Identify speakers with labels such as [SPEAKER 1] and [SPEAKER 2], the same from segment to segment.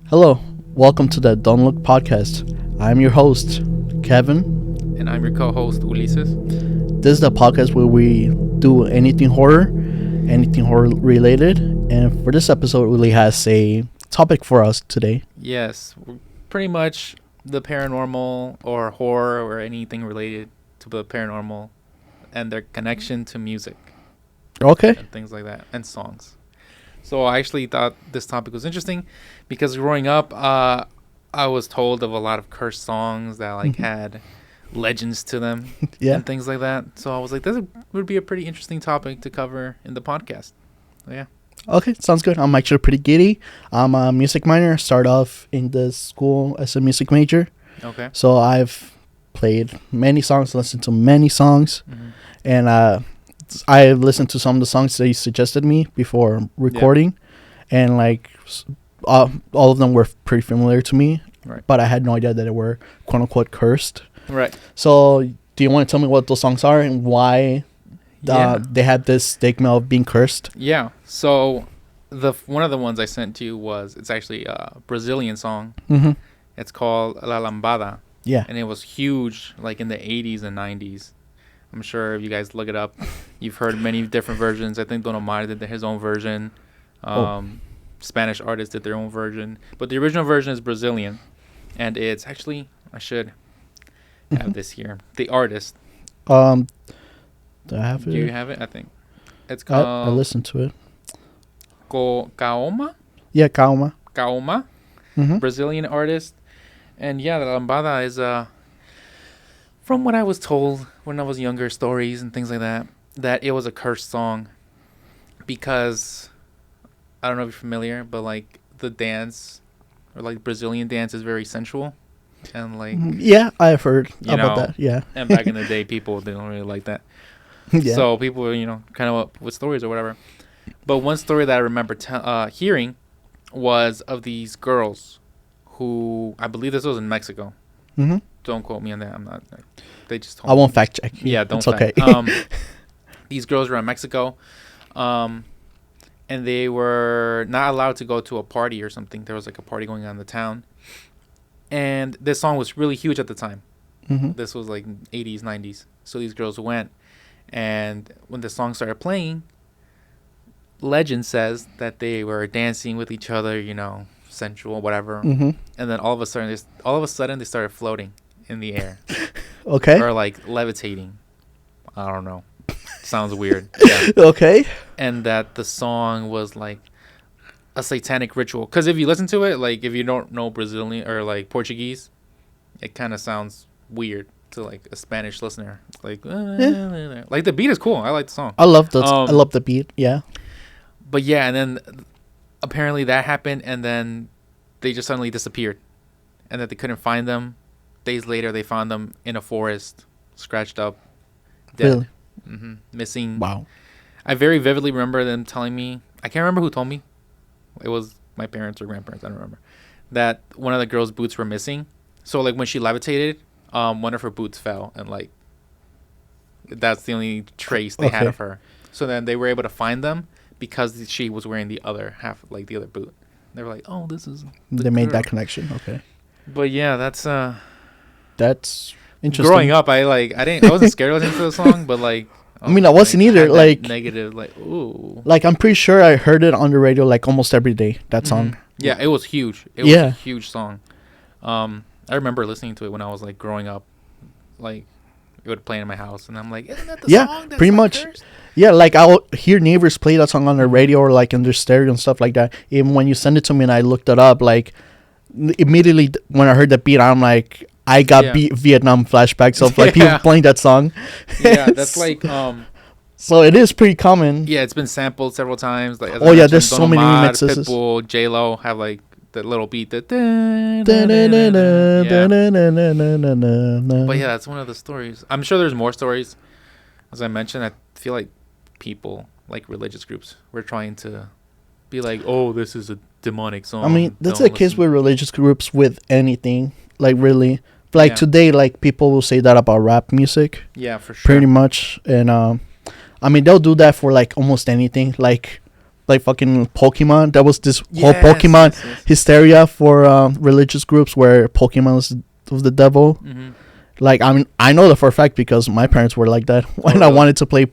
[SPEAKER 1] Hello, welcome to the Don't Look podcast. I'm your host, Kevin.
[SPEAKER 2] And I'm your co-host, Ulises.
[SPEAKER 1] This is the podcast where we do anything horror related. And for this episode, Uli has a topic for us today.
[SPEAKER 2] Yes, pretty much the paranormal or horror or anything related to the paranormal and their connection to music.
[SPEAKER 1] Okay.
[SPEAKER 2] And things like that, and songs. So I actually thought this topic was interesting because growing up, I was told of a lot of cursed songs that had legends to them and things like that. So I was like, this would be a pretty interesting topic to cover in the podcast. So, yeah.
[SPEAKER 1] Okay, sounds good. I'm actually pretty giddy. I'm a music minor. Start off in the school as a music major.
[SPEAKER 2] Okay.
[SPEAKER 1] So I've played many songs, listened to many songs, and I listened to some of the songs that you suggested me before recording, and all of them were pretty familiar to me,
[SPEAKER 2] right.
[SPEAKER 1] But I had no idea that they were quote unquote cursed.
[SPEAKER 2] Right.
[SPEAKER 1] So do you want to tell me what those songs are and why they had this stigma of being cursed?
[SPEAKER 2] Yeah. So one of the ones I sent to you it's actually a Brazilian song.
[SPEAKER 1] Mm-hmm.
[SPEAKER 2] It's called La Lambada.
[SPEAKER 1] Yeah.
[SPEAKER 2] And it was huge in the 80s and 90s. I'm sure if you guys look it up, you've heard many different versions. I think Don Omar did his own version. Spanish artists did their own version. But the original version is Brazilian. And it's actually, I should have this here. The artist.
[SPEAKER 1] Do I have it?
[SPEAKER 2] Do you have it? I think. It's called...
[SPEAKER 1] I listened to it.
[SPEAKER 2] Kaoma?
[SPEAKER 1] Yeah, Kaoma.
[SPEAKER 2] Kaoma.
[SPEAKER 1] Mm-hmm.
[SPEAKER 2] Brazilian artist. And yeah, the Lambada is... from what I was told when I was younger, stories and things like that it was a cursed song because I don't know if you're familiar, but the dance or Brazilian dance is very sensual and
[SPEAKER 1] yeah, I've heard about that. Yeah.
[SPEAKER 2] And back in the day, people didn't really like that. Yeah. So people were kind of up with stories or whatever. But one story that I remember hearing was of these girls who I believe this was in Mexico.
[SPEAKER 1] Mm-hmm.
[SPEAKER 2] Don't quote me on that. I'm not. They just told
[SPEAKER 1] I won't fact check.
[SPEAKER 2] Yeah, don't.
[SPEAKER 1] It's okay.
[SPEAKER 2] These girls were in Mexico, and they were not allowed to go to a party or something. There was a party going on in the town, and this song was really huge at the time.
[SPEAKER 1] Mm-hmm.
[SPEAKER 2] This was 80s, 90s. So these girls went, and when the song started playing, legend says that they were dancing with each other, sensual, whatever.
[SPEAKER 1] Mm-hmm.
[SPEAKER 2] And then all of a sudden they started floating in the air.
[SPEAKER 1] Okay.
[SPEAKER 2] Or levitating. I don't know. Sounds weird. Yeah.
[SPEAKER 1] Okay.
[SPEAKER 2] And that the song was a satanic ritual. Because if you listen to it, if you don't know Brazilian or Portuguese, it kind of sounds weird to a Spanish listener. The beat is cool. I like the song.
[SPEAKER 1] I love the beat. Yeah.
[SPEAKER 2] But yeah, and then apparently that happened, and then they just suddenly disappeared, and that they couldn't find them. Days later, they found them in a forest, scratched up, dead.
[SPEAKER 1] Really?
[SPEAKER 2] Mm-hmm. Missing.
[SPEAKER 1] Wow.
[SPEAKER 2] I very vividly remember them telling me, I can't remember who told me, it was my parents or grandparents, I don't remember, that one of the girls' boots were missing. So when she levitated, one of her boots fell, and that's the only trace they had of her. So then they were able to find them because she was wearing the other half, the other boot. They were like, oh, this is
[SPEAKER 1] they made that connection. Okay.
[SPEAKER 2] But yeah, that's
[SPEAKER 1] interesting.
[SPEAKER 2] Growing up, I wasn't scared to listen to the song, but I
[SPEAKER 1] wasn't either.
[SPEAKER 2] Negative, ooh.
[SPEAKER 1] I'm pretty sure I heard it on the radio almost every day. That song.
[SPEAKER 2] Yeah, it was huge. It was a huge song. I remember listening to it when I was growing up. It would play in my house, and I'm like, isn't that the song? That's
[SPEAKER 1] pretty much.
[SPEAKER 2] cursed?
[SPEAKER 1] Yeah, I'll hear neighbors play that song on the radio or in their stereo and stuff like that. Even when you send it to me and I looked it up, immediately when I heard the beat, I'm like, I got Vietnam flashbacks of people playing that song.
[SPEAKER 2] Yeah, that's
[SPEAKER 1] so it is pretty common.
[SPEAKER 2] Yeah, it's been sampled several times.
[SPEAKER 1] There's so many remixes.
[SPEAKER 2] Pitbull, J-Lo have the little beat that. But yeah, that's one of the stories. I'm sure there's more stories. As I mentioned, I feel like people, religious groups, were trying to be oh, this is a demonic song.
[SPEAKER 1] I mean, that's the case with religious groups with anything. Really. Today, people will say that about rap music.
[SPEAKER 2] Yeah, for sure.
[SPEAKER 1] Pretty much. And, they'll do that for, almost anything. like fucking Pokemon. That was this whole
[SPEAKER 2] Yes,
[SPEAKER 1] Pokemon
[SPEAKER 2] yes.
[SPEAKER 1] hysteria for religious groups where Pokemon was the devil.
[SPEAKER 2] Mm-hmm.
[SPEAKER 1] Like, I mean, I know that for a fact because my parents were like that when I
[SPEAKER 2] really?
[SPEAKER 1] wanted to play,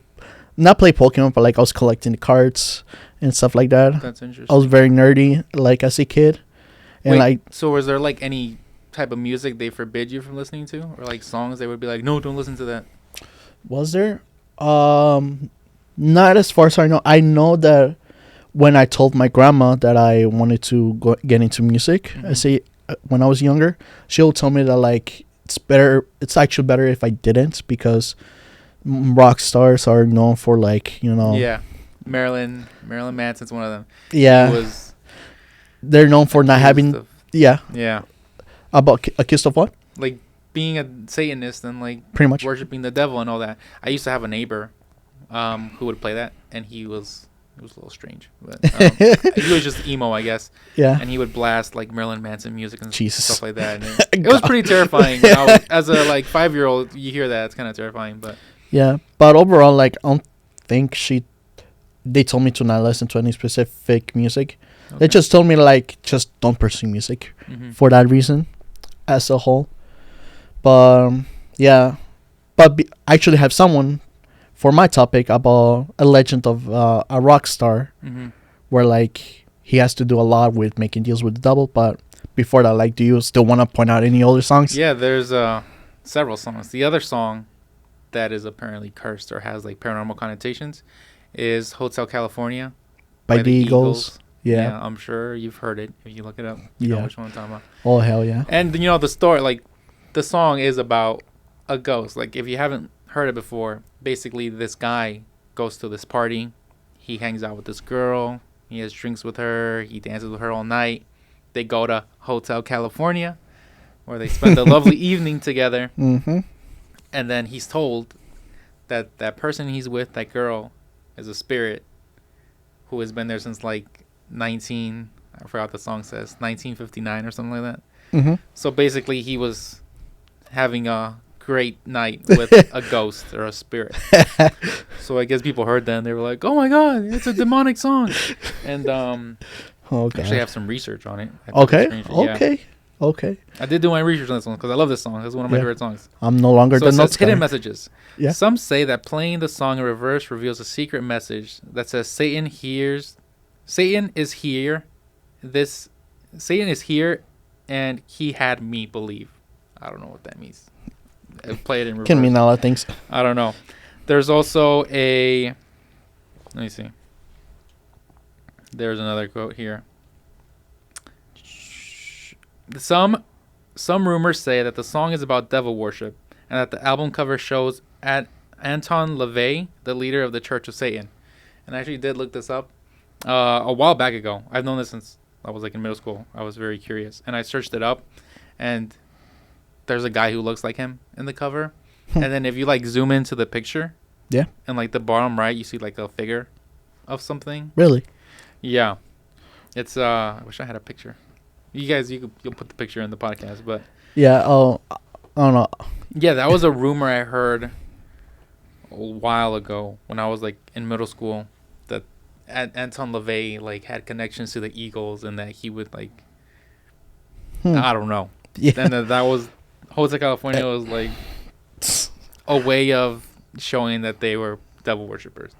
[SPEAKER 1] not play Pokemon, but like I was collecting the cards and stuff like that.
[SPEAKER 2] That's interesting.
[SPEAKER 1] I was very nerdy, like as a kid, and
[SPEAKER 2] Wait,
[SPEAKER 1] like,
[SPEAKER 2] so was there like any type of music they forbid you from listening to, or like songs they would be like, no, don't listen to that?
[SPEAKER 1] was there? Not as far as I know. I know that when I told my grandma that I wanted to get into music, I say when I was younger, she'll tell me that like it's better. It's actually better if I didn't because rock stars are known for like
[SPEAKER 2] Yeah, Marilyn Manson's one of them.
[SPEAKER 1] yeah,
[SPEAKER 2] He was
[SPEAKER 1] they're known for not having
[SPEAKER 2] of,
[SPEAKER 1] yeah
[SPEAKER 2] yeah,
[SPEAKER 1] about a kiss of what
[SPEAKER 2] like being a Satanist and like
[SPEAKER 1] pretty much.
[SPEAKER 2] worshiping the devil and all that. I used to have a neighbor who would play that, and it was a little strange, but he was just emo, I guess.
[SPEAKER 1] Yeah,
[SPEAKER 2] And he would blast like Marilyn Manson music and
[SPEAKER 1] Jesus.
[SPEAKER 2] stuff like that. And it was pretty terrifying. As a like 5-year-old, you hear that, it's kind of terrifying. But
[SPEAKER 1] yeah, but overall, like I don't think they told me to not listen to any specific music.
[SPEAKER 2] okay.
[SPEAKER 1] They just told me like just don't pursue music for that reason as a whole. But yeah, but I actually have someone for my topic about a legend of a rock star where like he has to do a lot with making deals with the devil. But before that, like, do you still want to point out any other songs?
[SPEAKER 2] Yeah, there's several songs. The other song that is apparently cursed or has like paranormal connotations is Hotel California
[SPEAKER 1] by the Eagles. Yeah.
[SPEAKER 2] I'm sure you've heard it. If you look it up, you know which one I'm talking about.
[SPEAKER 1] Oh, hell yeah.
[SPEAKER 2] And you know the story, like the song is about a ghost. Like if you haven't heard it before, basically this guy goes to this party. He hangs out with this girl. He has drinks with her. He dances with her all night. They go to Hotel California where they spend a lovely evening together.
[SPEAKER 1] Mm-hmm.
[SPEAKER 2] And then he's told that that person he's with, that girl, is a spirit who has been there since like I forgot what the song says, 1959 or something like that.
[SPEAKER 1] Mm-hmm.
[SPEAKER 2] So basically he was having a great night with a ghost or a spirit. So I guess people heard that and they were like, oh my God, it's a demonic song. And
[SPEAKER 1] Okay.
[SPEAKER 2] actually I have some research on it.
[SPEAKER 1] Okay.
[SPEAKER 2] I did do my research on this one because I love this song. It's one of my favorite songs.
[SPEAKER 1] I'm no longer
[SPEAKER 2] So
[SPEAKER 1] the
[SPEAKER 2] it
[SPEAKER 1] notes
[SPEAKER 2] says hidden
[SPEAKER 1] guy.
[SPEAKER 2] messages.
[SPEAKER 1] Yeah.
[SPEAKER 2] Some say that playing the song in reverse reveals a secret message that says Satan is here. Satan is here, and he had me believe. I don't know what that means. Play it in reverse.
[SPEAKER 1] Can mean a lot of things.
[SPEAKER 2] I don't know. There's also let me see. There's another quote here. Some rumors say that the song is about devil worship and that the album cover shows Anton LaVey, the leader of the Church of Satan. And I actually did look this up a while back ago. I've known this since I was like in middle school. I was very curious. And I searched it up, and there's a guy who looks like him in the cover. And then if you like zoom into the picture,
[SPEAKER 1] Yeah.
[SPEAKER 2] and like the bottom right, you see like a figure of something.
[SPEAKER 1] Really?
[SPEAKER 2] Yeah. It's I wish I had a picture. You guys, you'll put the picture in the podcast, but
[SPEAKER 1] Yeah. Oh, I don't know.
[SPEAKER 2] yeah, that was a rumor I heard a while ago when I was like in middle school that Anton LaVey like had connections to the Eagles and that he would like I don't know.
[SPEAKER 1] Yeah.
[SPEAKER 2] And that was Hotel California was like a way of showing that they were devil worshippers.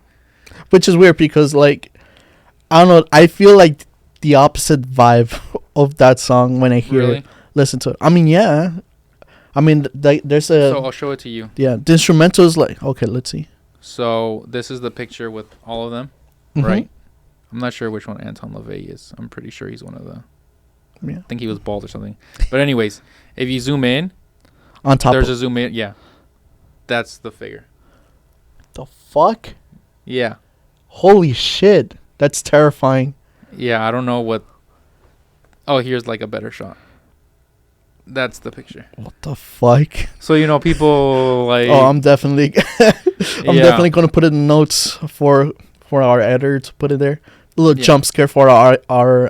[SPEAKER 1] Which is weird because like I don't know. I feel like the opposite vibe of that song when I hear it, listen to it. I mean, yeah. I mean, there's a.
[SPEAKER 2] So I'll show it to you.
[SPEAKER 1] Yeah, the instrumental is like okay. Let's see.
[SPEAKER 2] So this is the picture with all of them, right? I'm not sure which one Anton LaVey is. I'm pretty sure he's one of the.
[SPEAKER 1] Yeah.
[SPEAKER 2] I think he was bald or something. But anyways, if you zoom in,
[SPEAKER 1] on top.
[SPEAKER 2] There's a zoom in. Yeah, that's the figure.
[SPEAKER 1] The fuck?
[SPEAKER 2] Yeah.
[SPEAKER 1] Holy shit! That's terrifying.
[SPEAKER 2] Yeah, I don't know what. Oh, here's like a better shot. That's the picture.
[SPEAKER 1] What the fuck?
[SPEAKER 2] So
[SPEAKER 1] Oh,
[SPEAKER 2] people like.
[SPEAKER 1] I'm definitely definitely gonna put it in notes for our editor to put it there. A little jump scare for our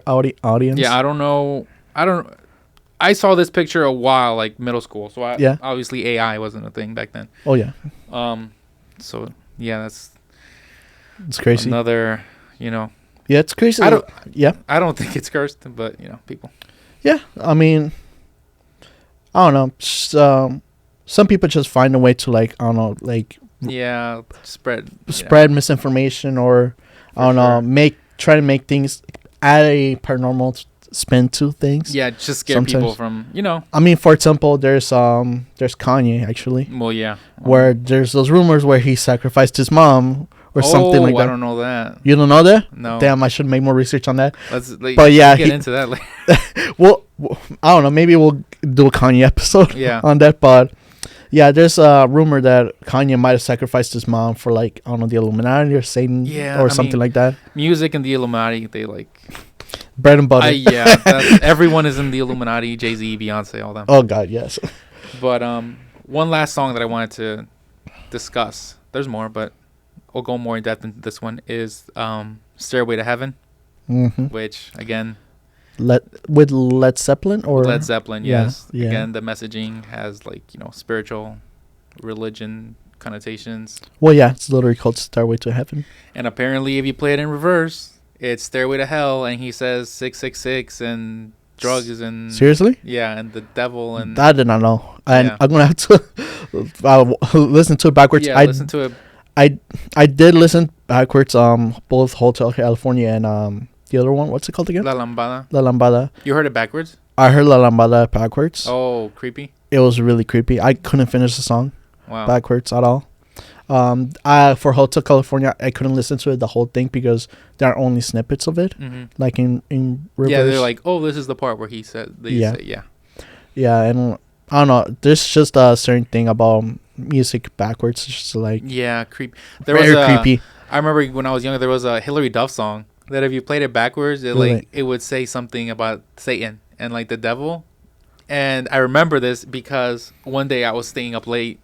[SPEAKER 1] audience.
[SPEAKER 2] Yeah, I don't know. I saw this picture a while, like middle school. So obviously AI wasn't a thing back then.
[SPEAKER 1] Oh yeah.
[SPEAKER 2] So yeah,
[SPEAKER 1] it's crazy.
[SPEAKER 2] Another,
[SPEAKER 1] Yeah, it's crazy.
[SPEAKER 2] I don't.
[SPEAKER 1] Yeah.
[SPEAKER 2] I don't think it's cursed, but people.
[SPEAKER 1] Yeah. I mean, I don't know. Some people just find a way to like I don't know, like
[SPEAKER 2] Yeah,
[SPEAKER 1] spread misinformation or I don't know, try to make things add a paranormal spin to things.
[SPEAKER 2] Yeah, just scare people from
[SPEAKER 1] I mean, for example, there's Kanye actually.
[SPEAKER 2] Well, yeah.
[SPEAKER 1] Where there's those rumors where he sacrificed his mom or something like that.
[SPEAKER 2] I don't know that.
[SPEAKER 1] You don't know that?
[SPEAKER 2] No.
[SPEAKER 1] Damn, I should make more research on that.
[SPEAKER 2] But yeah, get into that later.
[SPEAKER 1] well, I don't know. Maybe we'll do a Kanye episode on that. But yeah, there's a rumor that Kanye might have sacrificed his mom for like I don't know the Illuminati or Satan or something like that.
[SPEAKER 2] Music and the Illuminati, they like
[SPEAKER 1] bread and butter.
[SPEAKER 2] Everyone is in the Illuminati. Jay-Z, Beyonce, all them.
[SPEAKER 1] Oh God, yes.
[SPEAKER 2] But one last song that I wanted to discuss. There's more, but we'll go more in depth into this one. Is "Stairway to Heaven," which again.
[SPEAKER 1] With Led Zeppelin or
[SPEAKER 2] Led Zeppelin, yes. Yeah. Again, the messaging has like spiritual, religion connotations.
[SPEAKER 1] Well, yeah, it's literally called "Stairway to Heaven."
[SPEAKER 2] And apparently, if you play it in reverse, it's "Stairway to Hell," and he says 666 and drugs and
[SPEAKER 1] seriously.
[SPEAKER 2] Yeah, and the devil and
[SPEAKER 1] I did not know, and I'm gonna have to listen to it backwards.
[SPEAKER 2] Yeah, listen to it.
[SPEAKER 1] I did listen backwards. Both Hotel California and the other one, what's it called again?
[SPEAKER 2] La Lambada.
[SPEAKER 1] La Lambada.
[SPEAKER 2] You heard it backwards?
[SPEAKER 1] I heard La Lambada backwards.
[SPEAKER 2] Oh, creepy.
[SPEAKER 1] It was really creepy. I couldn't finish the song backwards at all. For Hotel California, I couldn't listen to it the whole thing because there are only snippets of it, like in reverse.
[SPEAKER 2] Yeah, they're like, oh, this is the part where he said. Yeah,
[SPEAKER 1] and I don't know. There's just a certain thing about music backwards. It's just like
[SPEAKER 2] creepy.
[SPEAKER 1] Very creepy.
[SPEAKER 2] I remember when I was younger, there was a Hillary Duff song that if you played it backwards, it would say something about Satan and like the devil. And I remember this because one day I was staying up late,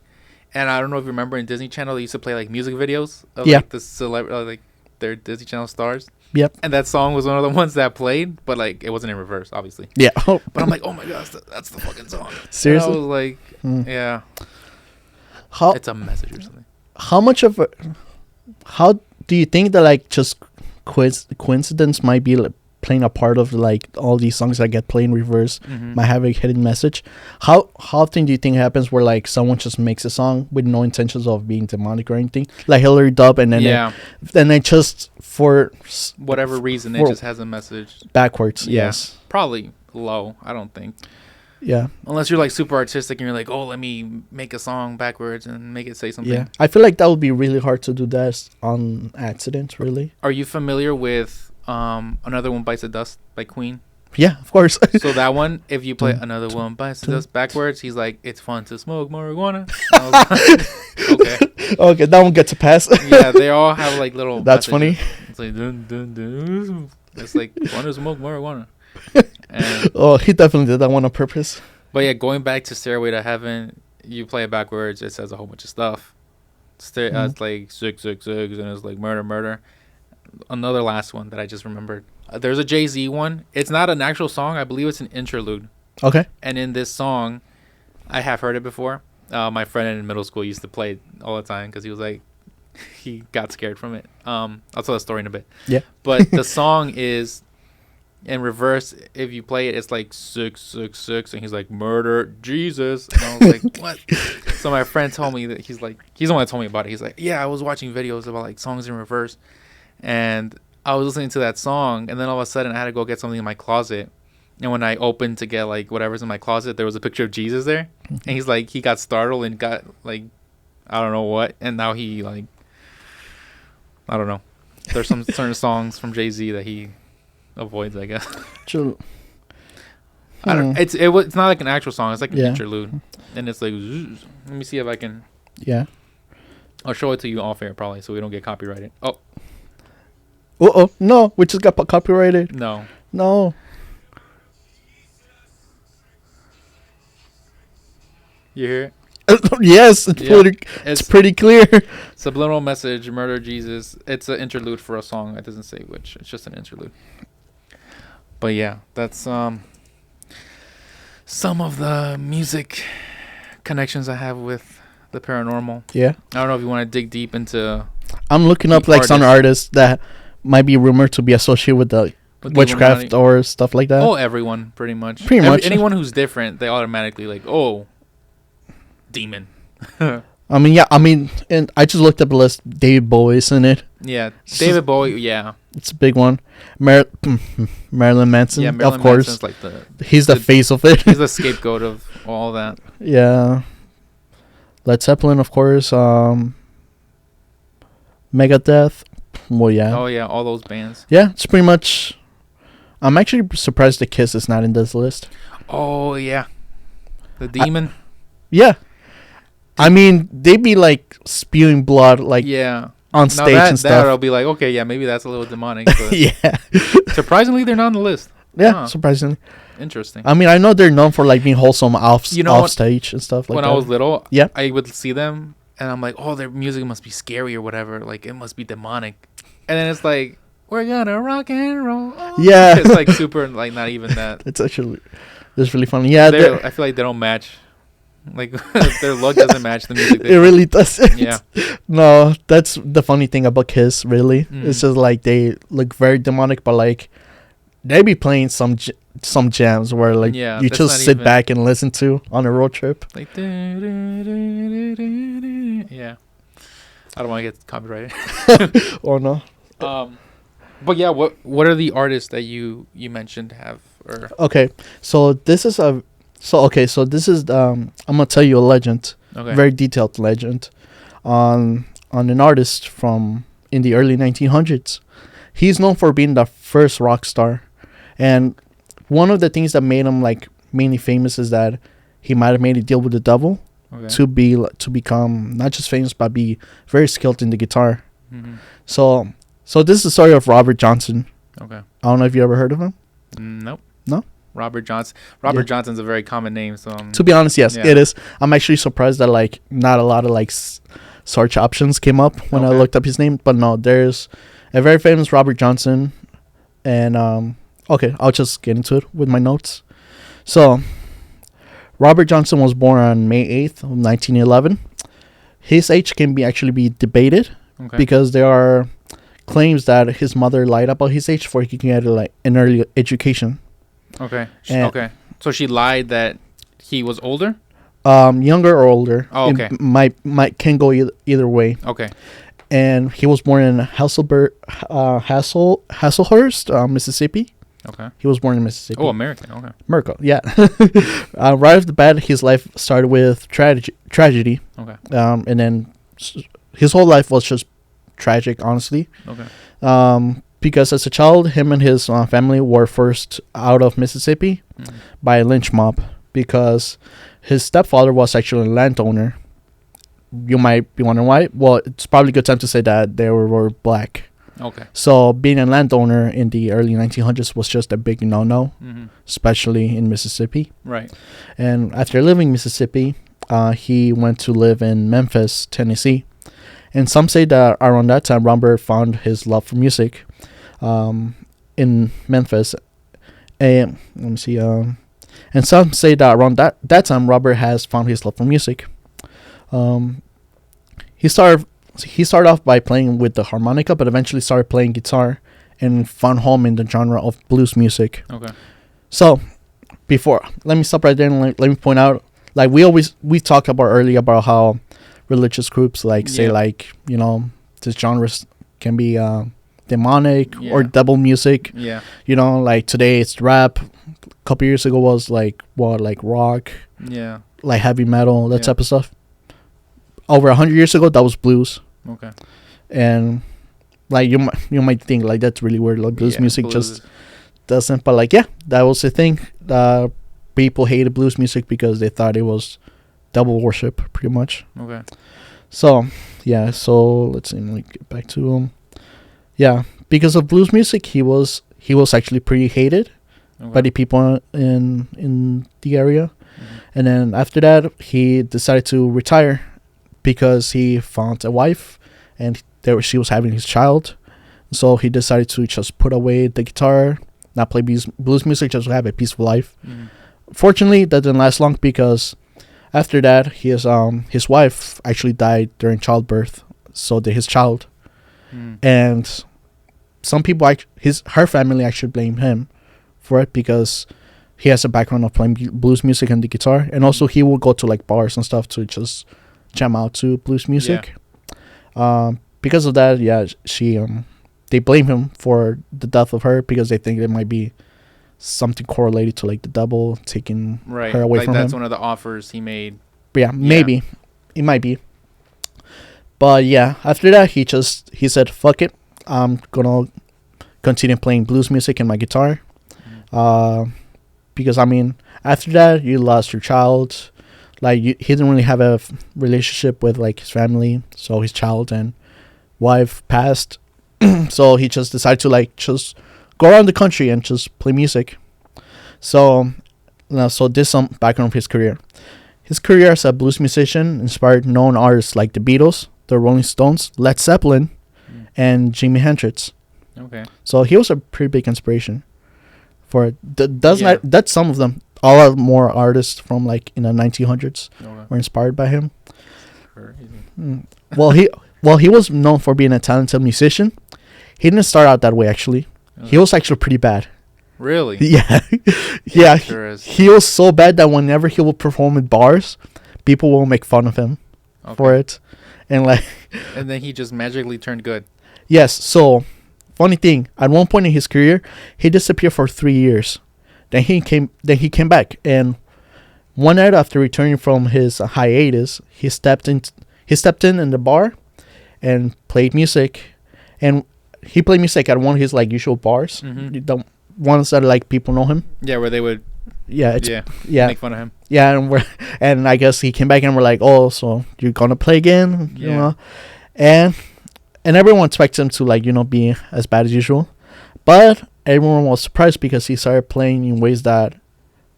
[SPEAKER 2] and I don't know if you remember in Disney Channel they used to play like music videos of like the like their Disney Channel stars.
[SPEAKER 1] Yep.
[SPEAKER 2] And that song was one of the ones that played, but like it wasn't in reverse, obviously.
[SPEAKER 1] Yeah.
[SPEAKER 2] But I'm like, oh my gosh, that's the fucking song.
[SPEAKER 1] Seriously?
[SPEAKER 2] And I was like, yeah. It's a message or something.
[SPEAKER 1] How do you think that like just coincidence might be like playing a part of like all these songs that get played in reverse might have a hidden message? How often do you think it happens where like someone just makes a song with no intentions of being demonic or anything, like Hillary Duff, and then they just for
[SPEAKER 2] whatever reason it just has a message
[SPEAKER 1] backwards? Yes,
[SPEAKER 2] probably low. I don't think.
[SPEAKER 1] Yeah.
[SPEAKER 2] Unless you're like super artistic and you're like, oh, let me make a song backwards and make it say something.
[SPEAKER 1] Yeah. I feel like that would be really hard to do that on accident, really.
[SPEAKER 2] Are you familiar with Another One Bites the Dust by Queen?
[SPEAKER 1] Yeah, of course.
[SPEAKER 2] So that one, if you play Another One Bites the Dust backwards, he's like, it's fun to smoke marijuana. Okay.
[SPEAKER 1] Okay, that one gets a pass.
[SPEAKER 2] Yeah, they all have like little
[SPEAKER 1] That's
[SPEAKER 2] messages.
[SPEAKER 1] funny.
[SPEAKER 2] It's like, dun, dun, dun. It's like, fun to smoke marijuana.
[SPEAKER 1] He definitely did that one on purpose.
[SPEAKER 2] But yeah, going back to Stairway to Heaven, you play it backwards, it says a whole bunch of stuff. It's like 666 and it's like murder. Another last one that I just remembered. There's a Jay-Z one. It's not an actual song. I believe it's an interlude. Okay. And in this song, I have heard it before. My friend in middle school used to play it all the time because he was like, he got scared from it. I'll tell the story in a bit. Yeah. But the song is in reverse. If you play it, it's like 666, and he's like, murder Jesus. And I was like, what? So my friend told me that he's the one that told me about it. He's like, yeah, I was watching videos about like songs in reverse, and I was listening to that song, and then all of a sudden I had to go get something in my closet. And when I opened to get like whatever's in my closet, there was a picture of Jesus there. And he's like, he got startled and got like, I don't know what. And now he like, I don't know. There's some certain songs from Jay-Z that he avoids, I guess. True. I don't. It's not like an actual song. It's like an interlude, and it's like. Let me see if I can. Yeah. I'll show it to you off air probably, so we don't get copyrighted. Oh.
[SPEAKER 1] No, we just got copyrighted. No.
[SPEAKER 2] You hear it?
[SPEAKER 1] Yes, it's pretty clear.
[SPEAKER 2] Subliminal message, murder Jesus. It's an interlude for a song. It doesn't say which. It's just an interlude. But yeah, that's some of the music connections I have with the paranormal. Yeah. I don't know if you want to dig deep into.
[SPEAKER 1] I'm looking up like some artists that might be rumored to be associated with the
[SPEAKER 2] With the
[SPEAKER 1] witchcraft
[SPEAKER 2] Illuminati.
[SPEAKER 1] or stuff like that.
[SPEAKER 2] Oh, everyone pretty much.
[SPEAKER 1] Pretty much.
[SPEAKER 2] Anyone who's different, they automatically like, oh, demon.
[SPEAKER 1] I mean, yeah. I mean, and I just looked up a list. David Bowie's in it.
[SPEAKER 2] Yeah, David Bowie. Yeah,
[SPEAKER 1] It's a big one. Marilyn Manson,
[SPEAKER 2] yeah. Marilyn
[SPEAKER 1] of course.
[SPEAKER 2] Manson's like
[SPEAKER 1] He's the face of it.
[SPEAKER 2] he's the scapegoat of all that.
[SPEAKER 1] Yeah. Led Zeppelin, of course. Megadeth. Well, yeah.
[SPEAKER 2] Oh yeah, all those bands.
[SPEAKER 1] Yeah, it's pretty much. I'm actually surprised the Kiss is not in this list.
[SPEAKER 2] Oh yeah, the demon.
[SPEAKER 1] Yeah. I mean, they'd be like spewing blood, like
[SPEAKER 2] yeah.
[SPEAKER 1] on
[SPEAKER 2] Now
[SPEAKER 1] stage
[SPEAKER 2] that
[SPEAKER 1] and stuff.
[SPEAKER 2] I'll be like, okay, yeah, maybe that's a little demonic. But
[SPEAKER 1] Yeah.
[SPEAKER 2] surprisingly, they're not on the list.
[SPEAKER 1] Yeah,
[SPEAKER 2] Huh.
[SPEAKER 1] surprisingly.
[SPEAKER 2] Interesting.
[SPEAKER 1] I mean, I know they're known for like being wholesome off
[SPEAKER 2] What?
[SPEAKER 1] stage and stuff like
[SPEAKER 2] When
[SPEAKER 1] that.
[SPEAKER 2] I was little,
[SPEAKER 1] Yeah.
[SPEAKER 2] I would see them, and I'm like, oh, their music must be scary or whatever. Like, it must be demonic. And then it's like, we're gonna rock and roll.
[SPEAKER 1] Yeah.
[SPEAKER 2] It's like super, like, not even that.
[SPEAKER 1] It's actually, it's really funny. Yeah,
[SPEAKER 2] I feel like they don't match. Like, their look doesn't match the music.
[SPEAKER 1] it really doesn't.
[SPEAKER 2] Yeah.
[SPEAKER 1] No, that's the funny thing about Kiss, really.
[SPEAKER 2] Mm.
[SPEAKER 1] It's just like they look very demonic, but like they be playing some jams where like
[SPEAKER 2] Yeah,
[SPEAKER 1] you
[SPEAKER 2] that's
[SPEAKER 1] just
[SPEAKER 2] not
[SPEAKER 1] sit
[SPEAKER 2] even-
[SPEAKER 1] back and listen to on a road trip.
[SPEAKER 2] Like, yeah. I don't want to get copyrighted.
[SPEAKER 1] Or no.
[SPEAKER 2] But yeah, what are the artists that you mentioned have or
[SPEAKER 1] Okay, so this is I'm gonna tell you a legend,
[SPEAKER 2] okay.
[SPEAKER 1] very detailed legend, on an artist from in the early 1900s. He's known for being the first rock star, and one of the things that made him like mainly famous is that he might have made a deal with the devil
[SPEAKER 2] Okay.
[SPEAKER 1] to become not just famous but be very skilled in the guitar.
[SPEAKER 2] Mhm.
[SPEAKER 1] So this is the story of Robert Johnson.
[SPEAKER 2] Okay.
[SPEAKER 1] I don't know if you ever heard of him.
[SPEAKER 2] Nope.
[SPEAKER 1] No?
[SPEAKER 2] Robert Johnson. Robert
[SPEAKER 1] Yeah.
[SPEAKER 2] Johnson's a very common name, so
[SPEAKER 1] To be honest, yes,
[SPEAKER 2] Yeah.
[SPEAKER 1] it is. I'm actually surprised that like not a lot of like search options came up when I
[SPEAKER 2] Okay.
[SPEAKER 1] looked up his name. But no, there's a very famous Robert Johnson, and okay, I'll just get into it with my notes. So, Robert Johnson was born on May 8th of 1911. His age can be debated
[SPEAKER 2] okay.
[SPEAKER 1] because there are claims that his mother lied about his age for he can get like an early education.
[SPEAKER 2] Okay.
[SPEAKER 1] And-
[SPEAKER 2] Okay. So she lied that he was older?
[SPEAKER 1] Younger or older.
[SPEAKER 2] Oh, okay.
[SPEAKER 1] It might can go either way.
[SPEAKER 2] Okay.
[SPEAKER 1] And he was born in Hasselhurst, Mississippi.
[SPEAKER 2] Okay.
[SPEAKER 1] He was born in Mississippi.
[SPEAKER 2] Oh, American. Okay.
[SPEAKER 1] Merkel, yeah. Right off the bat, his life started with tragedy.
[SPEAKER 2] Okay.
[SPEAKER 1] And then his whole life was just tragic, honestly.
[SPEAKER 2] Okay.
[SPEAKER 1] Because as a child, him and his family were forced out of Mississippi
[SPEAKER 2] Mhm.
[SPEAKER 1] by a lynch mob because his stepfather was actually a landowner. You might be wondering why. Well, it's probably a good time to say that they were black.
[SPEAKER 2] Okay.
[SPEAKER 1] So being a landowner in the early 1900s was just a big no-no,
[SPEAKER 2] Mm-hmm.
[SPEAKER 1] especially in Mississippi.
[SPEAKER 2] Right.
[SPEAKER 1] And after leaving Mississippi, he went to live in Memphis, Tennessee. And some say that around that time, Robert found his love for music in Memphis. And let me see. And some say that around that time, Robert has found his love for music. He started off by playing with the harmonica, but eventually started playing guitar and found home in the genre of blues music.
[SPEAKER 2] Okay.
[SPEAKER 1] So, let me stop right there and let me point out, like we talked about earlier about how religious groups like say
[SPEAKER 2] Yeah.
[SPEAKER 1] like, you know, this genres can be demonic or
[SPEAKER 2] Yeah.
[SPEAKER 1] devil music.
[SPEAKER 2] Yeah.
[SPEAKER 1] You know, like today it's rap. A couple years ago was like rock,
[SPEAKER 2] Yeah.
[SPEAKER 1] like heavy metal, that
[SPEAKER 2] Yeah.
[SPEAKER 1] type of stuff. Over 100 years ago, that was blues.
[SPEAKER 2] Okay.
[SPEAKER 1] And like you might think like that's really weird, like blues
[SPEAKER 2] Yeah,
[SPEAKER 1] music
[SPEAKER 2] blues
[SPEAKER 1] just
[SPEAKER 2] is-
[SPEAKER 1] doesn't, but like yeah, that was the thing. People hated blues music because they thought it was devil worship, pretty much.
[SPEAKER 2] Okay.
[SPEAKER 1] So yeah, so let's see, let me get back to him. Yeah, because of blues music, he was actually pretty hated by the people in the area.
[SPEAKER 2] Mhm.
[SPEAKER 1] And then after that, he decided to retire because he found a wife and she was having his child. So he decided to just put away the guitar, not play blues music, just have a peaceful life.
[SPEAKER 2] Mhm.
[SPEAKER 1] Fortunately, that didn't last long because after that, his wife actually died during childbirth. So did his child.
[SPEAKER 2] Mm.
[SPEAKER 1] And some people, her family actually blame him for it because he has a background of playing blues music and the guitar, and also he will go to like bars and stuff to just jam out to blues music. Because of that, they blame him for the death of her because they think it might be something correlated to like the devil taking her away
[SPEAKER 2] like
[SPEAKER 1] from him.
[SPEAKER 2] That's one of the offers he made.
[SPEAKER 1] But yeah, maybe it might be. But yeah, after that he said, "Fuck it, I'm gonna continue playing blues music and my guitar." Because I mean, after that you lost your child. Like he didn't really have a relationship with like his family, so his child and wife passed. So he just decided to like just go around the country and just play music. So this some background of his career. His career as a blues musician inspired known artists like the Beatles, the Rolling Stones, Led Zeppelin, and Jimi Hendrix.
[SPEAKER 2] Okay.
[SPEAKER 1] So he was a pretty big inspiration for it. That's some of them. A lot more artists from like in the 1900s were inspired by him. Crazy. Well, he was known for being a talented musician. He didn't start out that way actually. Okay. He was actually pretty bad.
[SPEAKER 2] Really?
[SPEAKER 1] Yeah. Yeah. He was so bad that whenever he would perform at bars, people will make fun of him for it. And
[SPEAKER 2] then he just magically turned good.
[SPEAKER 1] Yes. So, funny thing, at one point in his career, he disappeared for 3 years. Then he came back, and one night after returning from his hiatus, he stepped in the bar and played music. And he played music at one of his like usual bars. The ones that like people know him. Yeah,
[SPEAKER 2] where they would make fun of him.
[SPEAKER 1] Yeah, and I guess he came back and we're like, "Oh, so you're gonna play again?" You know, and everyone expects him to like be as bad as usual, but everyone was surprised because he started playing in ways that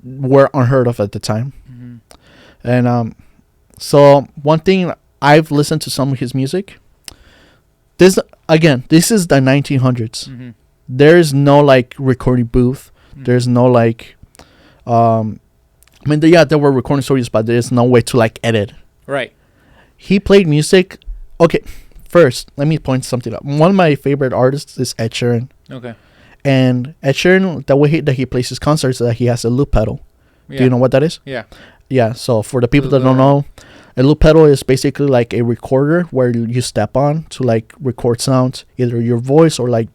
[SPEAKER 1] were unheard of at the time. And so one thing, I've listened to some of his music. This is the 1900s. There's no like recording booth. There's no like there were recording studios, but there's no way to like edit.
[SPEAKER 2] Right.
[SPEAKER 1] He played music. Okay, first let me point something out. One of my favorite artists is Ed Sheeran.
[SPEAKER 2] Okay.
[SPEAKER 1] And Ed Sheeran, the way that he plays his concerts, that he has a loop pedal. Do you know what that is?
[SPEAKER 2] Yeah.
[SPEAKER 1] Yeah. So for the people that don't know, a loop pedal is basically like a recorder where you step on to like record sounds, either your voice or like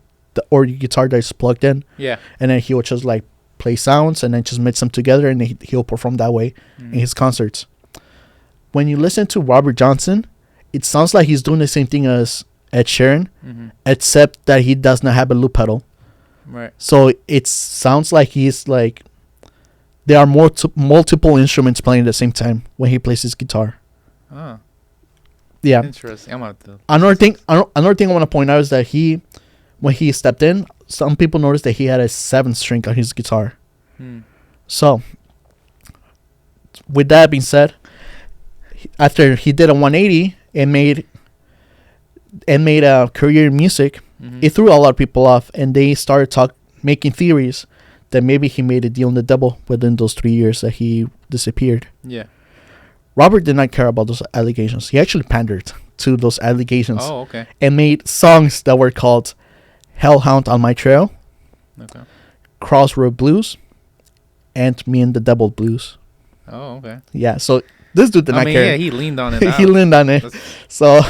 [SPEAKER 1] or your guitar that's plugged in.
[SPEAKER 2] Yeah.
[SPEAKER 1] And then he will just like play sounds and then just mix them together, and he'll perform that way in his concerts. When you listen to Robert Johnson, it sounds like he's doing the same thing as Ed Sheeran, except that he does not have a loop pedal.
[SPEAKER 2] Right.
[SPEAKER 1] So it sounds like he's like there are multiple instruments playing at the same time when he plays his guitar.
[SPEAKER 2] Oh.
[SPEAKER 1] Yeah.
[SPEAKER 2] Interesting.
[SPEAKER 1] Another thing I want to point out is that when he stepped in, some people noticed that he had a 7th string on his guitar. So, with that being said, after he did a 180 and made a career in music, it threw a lot of people off, and they started making theories that maybe he made a deal on the devil within those 3 years that he disappeared.
[SPEAKER 2] Yeah.
[SPEAKER 1] Robert did not care about those allegations. He actually pandered to those allegations.
[SPEAKER 2] Oh, okay.
[SPEAKER 1] And made songs that were called Hellhound on My Trail, Crossroad Blues, and Me and the Devil Blues.
[SPEAKER 2] Oh, okay.
[SPEAKER 1] Yeah, so this dude did not care.
[SPEAKER 2] Yeah, he leaned on it.
[SPEAKER 1] He leaned on it. So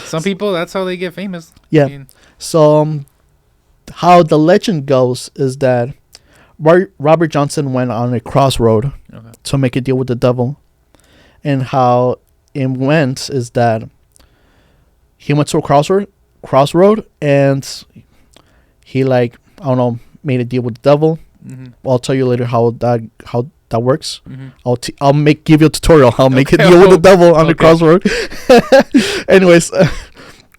[SPEAKER 2] some people, that's how they get famous.
[SPEAKER 1] Yeah. So how the legend goes is that Robert Johnson went on a crossroad to make a deal with the devil. And how it went is that he went to a crossroad and he made a deal with the devil. I'll tell you later how that works. I'll give you a tutorial how to make a deal with the devil on the crossroad. Anyways,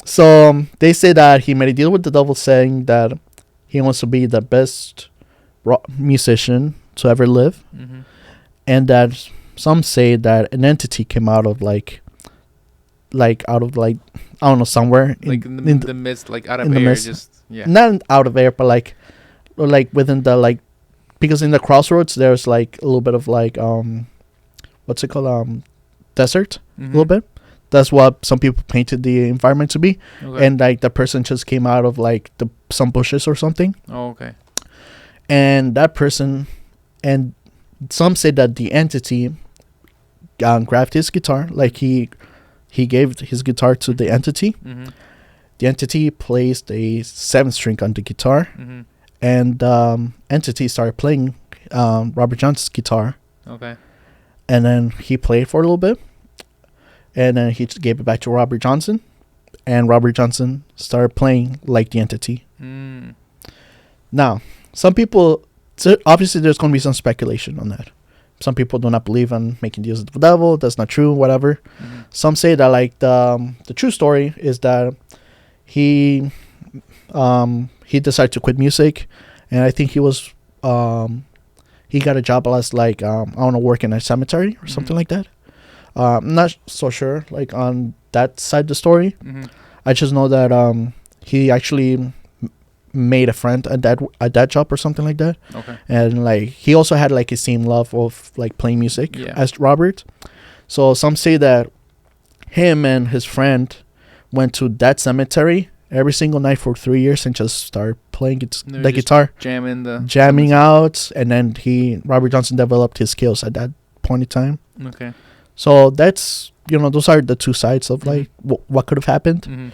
[SPEAKER 1] so they say that he made a deal with the devil, saying that he wants to be the best rock musician to ever live, and that some say that an entity came out of I don't know, somewhere
[SPEAKER 2] in the mist, like out of air, just
[SPEAKER 1] not out of air, but like within the because in the crossroads there's like a little bit of what's it called, desert, a little bit. That's what some people painted the environment to be.
[SPEAKER 2] Okay.
[SPEAKER 1] And like the person just came out of like some bushes or something.
[SPEAKER 2] Oh, okay.
[SPEAKER 1] And that person, and some say that the entity grabbed his guitar, like he gave his guitar to the entity.
[SPEAKER 2] Mm-hmm.
[SPEAKER 1] The entity placed a 7th string on the guitar,
[SPEAKER 2] Mm-hmm.
[SPEAKER 1] and entity started playing Robert Johnson's guitar,
[SPEAKER 2] Okay.
[SPEAKER 1] and then he played for a little bit, and then he gave it back to Robert Johnson, and Robert Johnson started playing like the entity.
[SPEAKER 2] Mm.
[SPEAKER 1] Now, some people, so obviously there's going to be some speculation on that. Some people do not believe in making deals with the devil. That's not true, whatever.
[SPEAKER 2] Mm-hmm.
[SPEAKER 1] Some say that like the true story is that he decided to quit music, and I think he was he got a job as like I don't know, working at a cemetery or something like that. I'm not so sure like on that side of the story.
[SPEAKER 2] Mm-hmm.
[SPEAKER 1] I just know that he actually made a friend at that job or something like that,
[SPEAKER 2] Okay.
[SPEAKER 1] and like he also had like a same love of like playing music
[SPEAKER 2] Yeah.
[SPEAKER 1] as Robert. So some say that him and his friend went to that cemetery every single night for 3 years and just started playing
[SPEAKER 2] They were
[SPEAKER 1] the
[SPEAKER 2] just
[SPEAKER 1] guitar,
[SPEAKER 2] jamming
[SPEAKER 1] out, and then Robert Johnson developed his skills at that point in time.
[SPEAKER 2] Okay.
[SPEAKER 1] So that's, those are the two sides of like what could have happened.
[SPEAKER 2] Mm-hmm.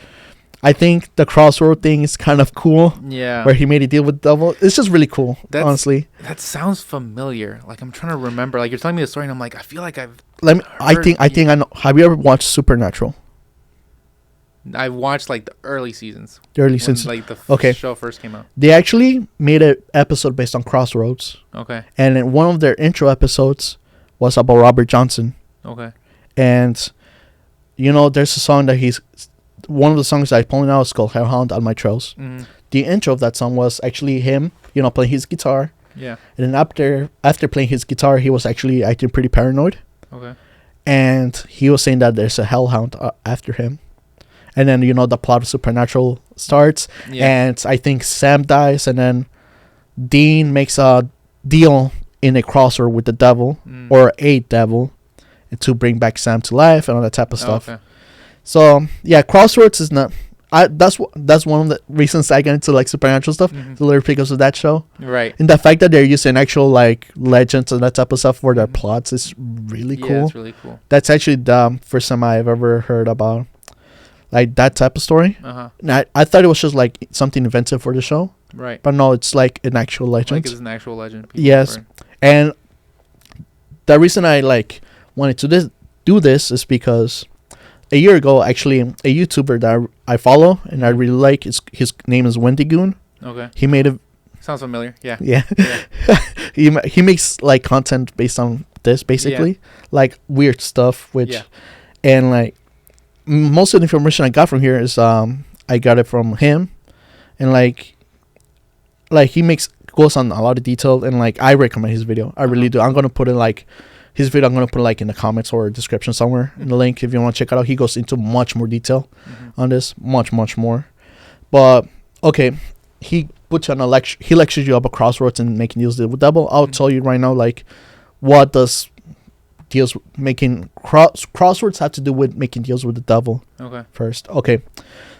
[SPEAKER 1] I think the crossroad thing is kind of cool,
[SPEAKER 2] Yeah.
[SPEAKER 1] where he made a deal with the devil. It's just really cool, honestly.
[SPEAKER 2] That sounds familiar. Like I'm trying to remember. Like you're telling me the story, and I'm like, I feel like
[SPEAKER 1] I think I know. Have you ever watched Supernatural?
[SPEAKER 2] I watched like the early seasons.
[SPEAKER 1] The early
[SPEAKER 2] when,
[SPEAKER 1] seasons.
[SPEAKER 2] like the
[SPEAKER 1] Okay.
[SPEAKER 2] show first came out.
[SPEAKER 1] They actually made an episode based on Crossroads,
[SPEAKER 2] Okay.
[SPEAKER 1] and in one of their intro episodes was about Robert Johnson.
[SPEAKER 2] Okay.
[SPEAKER 1] And there's a song that one of the songs that I pulling out is called Hellhound on My Trails.
[SPEAKER 2] Mm-hmm.
[SPEAKER 1] The intro of that song was actually him, playing his guitar.
[SPEAKER 2] Yeah.
[SPEAKER 1] And then after playing his guitar, he was actually acting pretty paranoid.
[SPEAKER 2] Okay.
[SPEAKER 1] And he was saying that there's a hellhound after him. And then, the plot of Supernatural starts.
[SPEAKER 2] Yeah.
[SPEAKER 1] And I think Sam dies. And then Dean makes a deal in a crossroad with the devil, or a devil, to bring back Sam to life and all that type of stuff.
[SPEAKER 2] Okay.
[SPEAKER 1] So, yeah, Crossroads is not... that's one of the reasons I get into like supernatural stuff, literally because of that show.
[SPEAKER 2] Right.
[SPEAKER 1] And the fact that they're using actual like legends and that type of stuff for their plots is really cool.
[SPEAKER 2] Yeah, it's really cool.
[SPEAKER 1] That's actually the first time I've ever heard about like that type of story.
[SPEAKER 2] Uh-huh.
[SPEAKER 1] And I thought it was just like something invented for the show,
[SPEAKER 2] Right.
[SPEAKER 1] but no, it's like an actual legend.
[SPEAKER 2] Like it's an actual legend. People
[SPEAKER 1] Yes. And the reason I like wanted to do this is because a year ago, actually, a YouTuber that I follow and I really like, his name is Wendigoon.
[SPEAKER 2] Okay.
[SPEAKER 1] He made a...
[SPEAKER 2] Sounds familiar. Yeah.
[SPEAKER 1] Yeah. he makes, like, content based on this, basically.
[SPEAKER 2] Yeah.
[SPEAKER 1] Like, weird stuff, which...
[SPEAKER 2] Yeah.
[SPEAKER 1] And, like, most of the information I got from here is, I got it from him. And, like, he goes on a lot of detail. And, like, I recommend his video. I really do. I'm going to put it, like... His video, I'm going to put like in the comments or description somewhere in the link if you want to check it out. He goes into much more detail on this, much more. But, okay, he puts you on a lecture. He lectures you about crossroads and making deals with the devil. I'll tell you right now, like, what does deals making crossroads have to do with making deals with the devil?
[SPEAKER 2] Okay.
[SPEAKER 1] First, okay.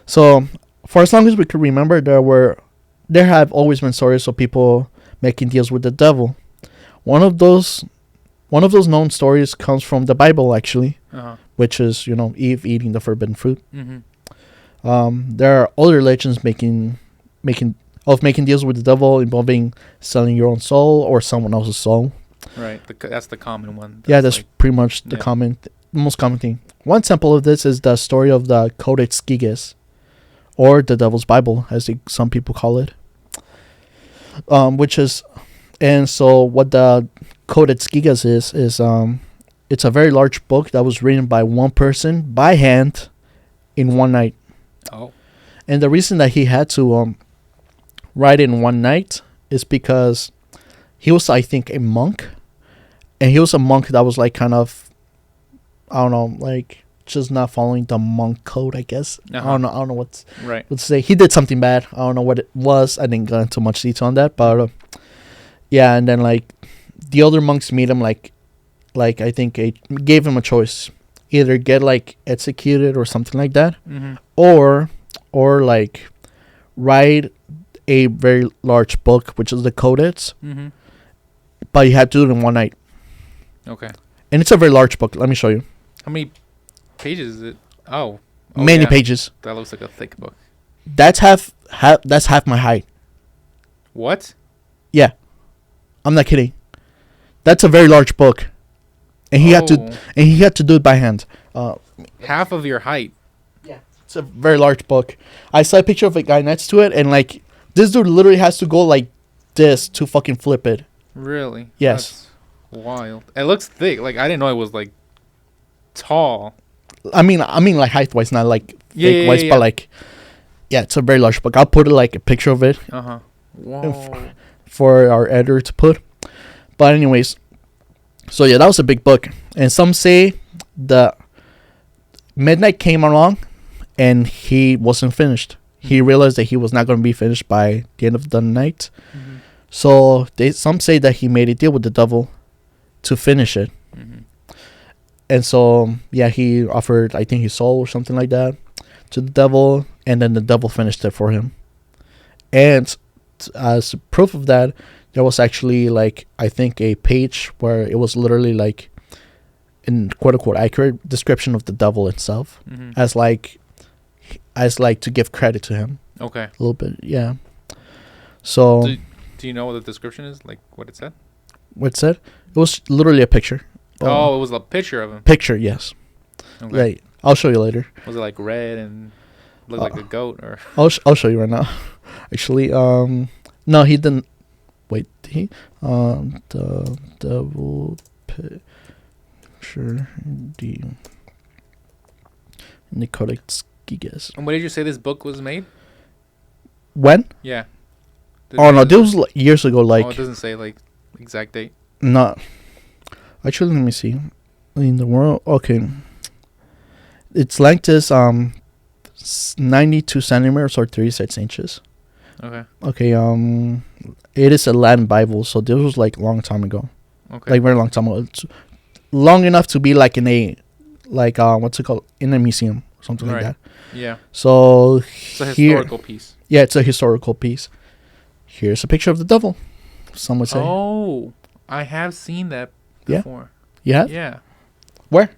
[SPEAKER 1] So, for as long as we can remember, there have always been stories of people making deals with the devil. One of those known stories comes from the Bible, actually, which is, Eve eating the forbidden fruit.
[SPEAKER 2] Mm-hmm.
[SPEAKER 1] There are other legends making deals with the devil involving selling your own soul or someone else's soul.
[SPEAKER 2] Right. That's the common one.
[SPEAKER 1] That's like, pretty much the most common thing. One example of this is the story of the Codex Gigas, or the Devil's Bible, as some people call it. And so what the Codex Gigas is it's a very large book that was written by one person by hand in one night.
[SPEAKER 2] Oh.
[SPEAKER 1] And the reason that he had to write in one night is because he was, I think, a monk. And he was a monk that was like kind of, I don't know, like just not following the monk code, I guess. I don't know what to say. He did something bad. I don't know what it was. I didn't go into much detail on that, but yeah, and then like the other monks made him like I think gave him a choice. either get like executed or something like that,
[SPEAKER 2] Mm-hmm.
[SPEAKER 1] or like write a very large book, which is the Codex,
[SPEAKER 2] Mm-hmm.
[SPEAKER 1] but you have to do it in one night.
[SPEAKER 2] Okay.
[SPEAKER 1] And it's a very large book. Let me show you.
[SPEAKER 2] How many pages is it? Oh.
[SPEAKER 1] Many
[SPEAKER 2] Yeah.
[SPEAKER 1] pages.
[SPEAKER 2] That looks like a thick book.
[SPEAKER 1] That's half my height.
[SPEAKER 2] What?
[SPEAKER 1] Yeah, I'm not kidding. That's a very large book, and he had to do it by hand.
[SPEAKER 2] Half of your height.
[SPEAKER 1] Yeah, it's a very large book. I saw a picture of a guy next to it, and like this dude literally has to go like this to fucking flip it.
[SPEAKER 2] Really?
[SPEAKER 1] Yes.
[SPEAKER 2] That's wild. It looks thick. Like I didn't know it was like tall.
[SPEAKER 1] I mean like height wise, not like thick wise,
[SPEAKER 2] yeah.
[SPEAKER 1] but like yeah, it's a very large book. I'll put like a picture of it
[SPEAKER 2] Uh-huh. Whoa.
[SPEAKER 1] for our editor to put. But anyways, so yeah, that was a big book, and some say the midnight came along, and he wasn't finished. He realized that he was not going to be finished by the end of the night.
[SPEAKER 2] Mm-hmm.
[SPEAKER 1] So some say that he made a deal with the devil to finish it.
[SPEAKER 2] Mm-hmm.
[SPEAKER 1] And so, yeah, he offered, I think, his soul or something like that to the devil. And then the devil finished it for him. And as proof of that, there was actually, like, I think a page where it was literally, like, in quote-unquote accurate description of the devil itself.
[SPEAKER 2] Mm-hmm.
[SPEAKER 1] As to give credit to him.
[SPEAKER 2] Okay.
[SPEAKER 1] A little bit, yeah. So...
[SPEAKER 2] Do you know what the description is? Like what it said?
[SPEAKER 1] What it said? It was literally a picture.
[SPEAKER 2] Oh, it was a picture of him.
[SPEAKER 1] Picture, yes.
[SPEAKER 2] Okay.
[SPEAKER 1] Right. I'll show you later.
[SPEAKER 2] Was it like red and looked like a goat or?
[SPEAKER 1] I'll show you right now. Actually, no, he didn't. Wait, did he? The devil picture the Codex Gigas.
[SPEAKER 2] And when did you say this book was made?
[SPEAKER 1] When?
[SPEAKER 2] Yeah.
[SPEAKER 1] Oh no, this was like years ago. Like,
[SPEAKER 2] oh, it doesn't say like exact date.
[SPEAKER 1] not. Actually, let me see. In the world, okay. Its length is 92 centimeters or 36 inches.
[SPEAKER 2] Okay.
[SPEAKER 1] Okay. It is a Latin Bible, so this was like a long time ago.
[SPEAKER 2] Okay.
[SPEAKER 1] Like very long time ago. It's long enough to be like in a, like what's it called, in a museum or something like that.
[SPEAKER 2] Yeah.
[SPEAKER 1] So
[SPEAKER 2] It's a historical piece.
[SPEAKER 1] Yeah, it's a historical piece. Here's a picture of the devil. Some would say.
[SPEAKER 2] Oh, I have seen that
[SPEAKER 1] Yeah?
[SPEAKER 2] before.
[SPEAKER 1] Yeah.
[SPEAKER 2] Yeah.
[SPEAKER 1] Where?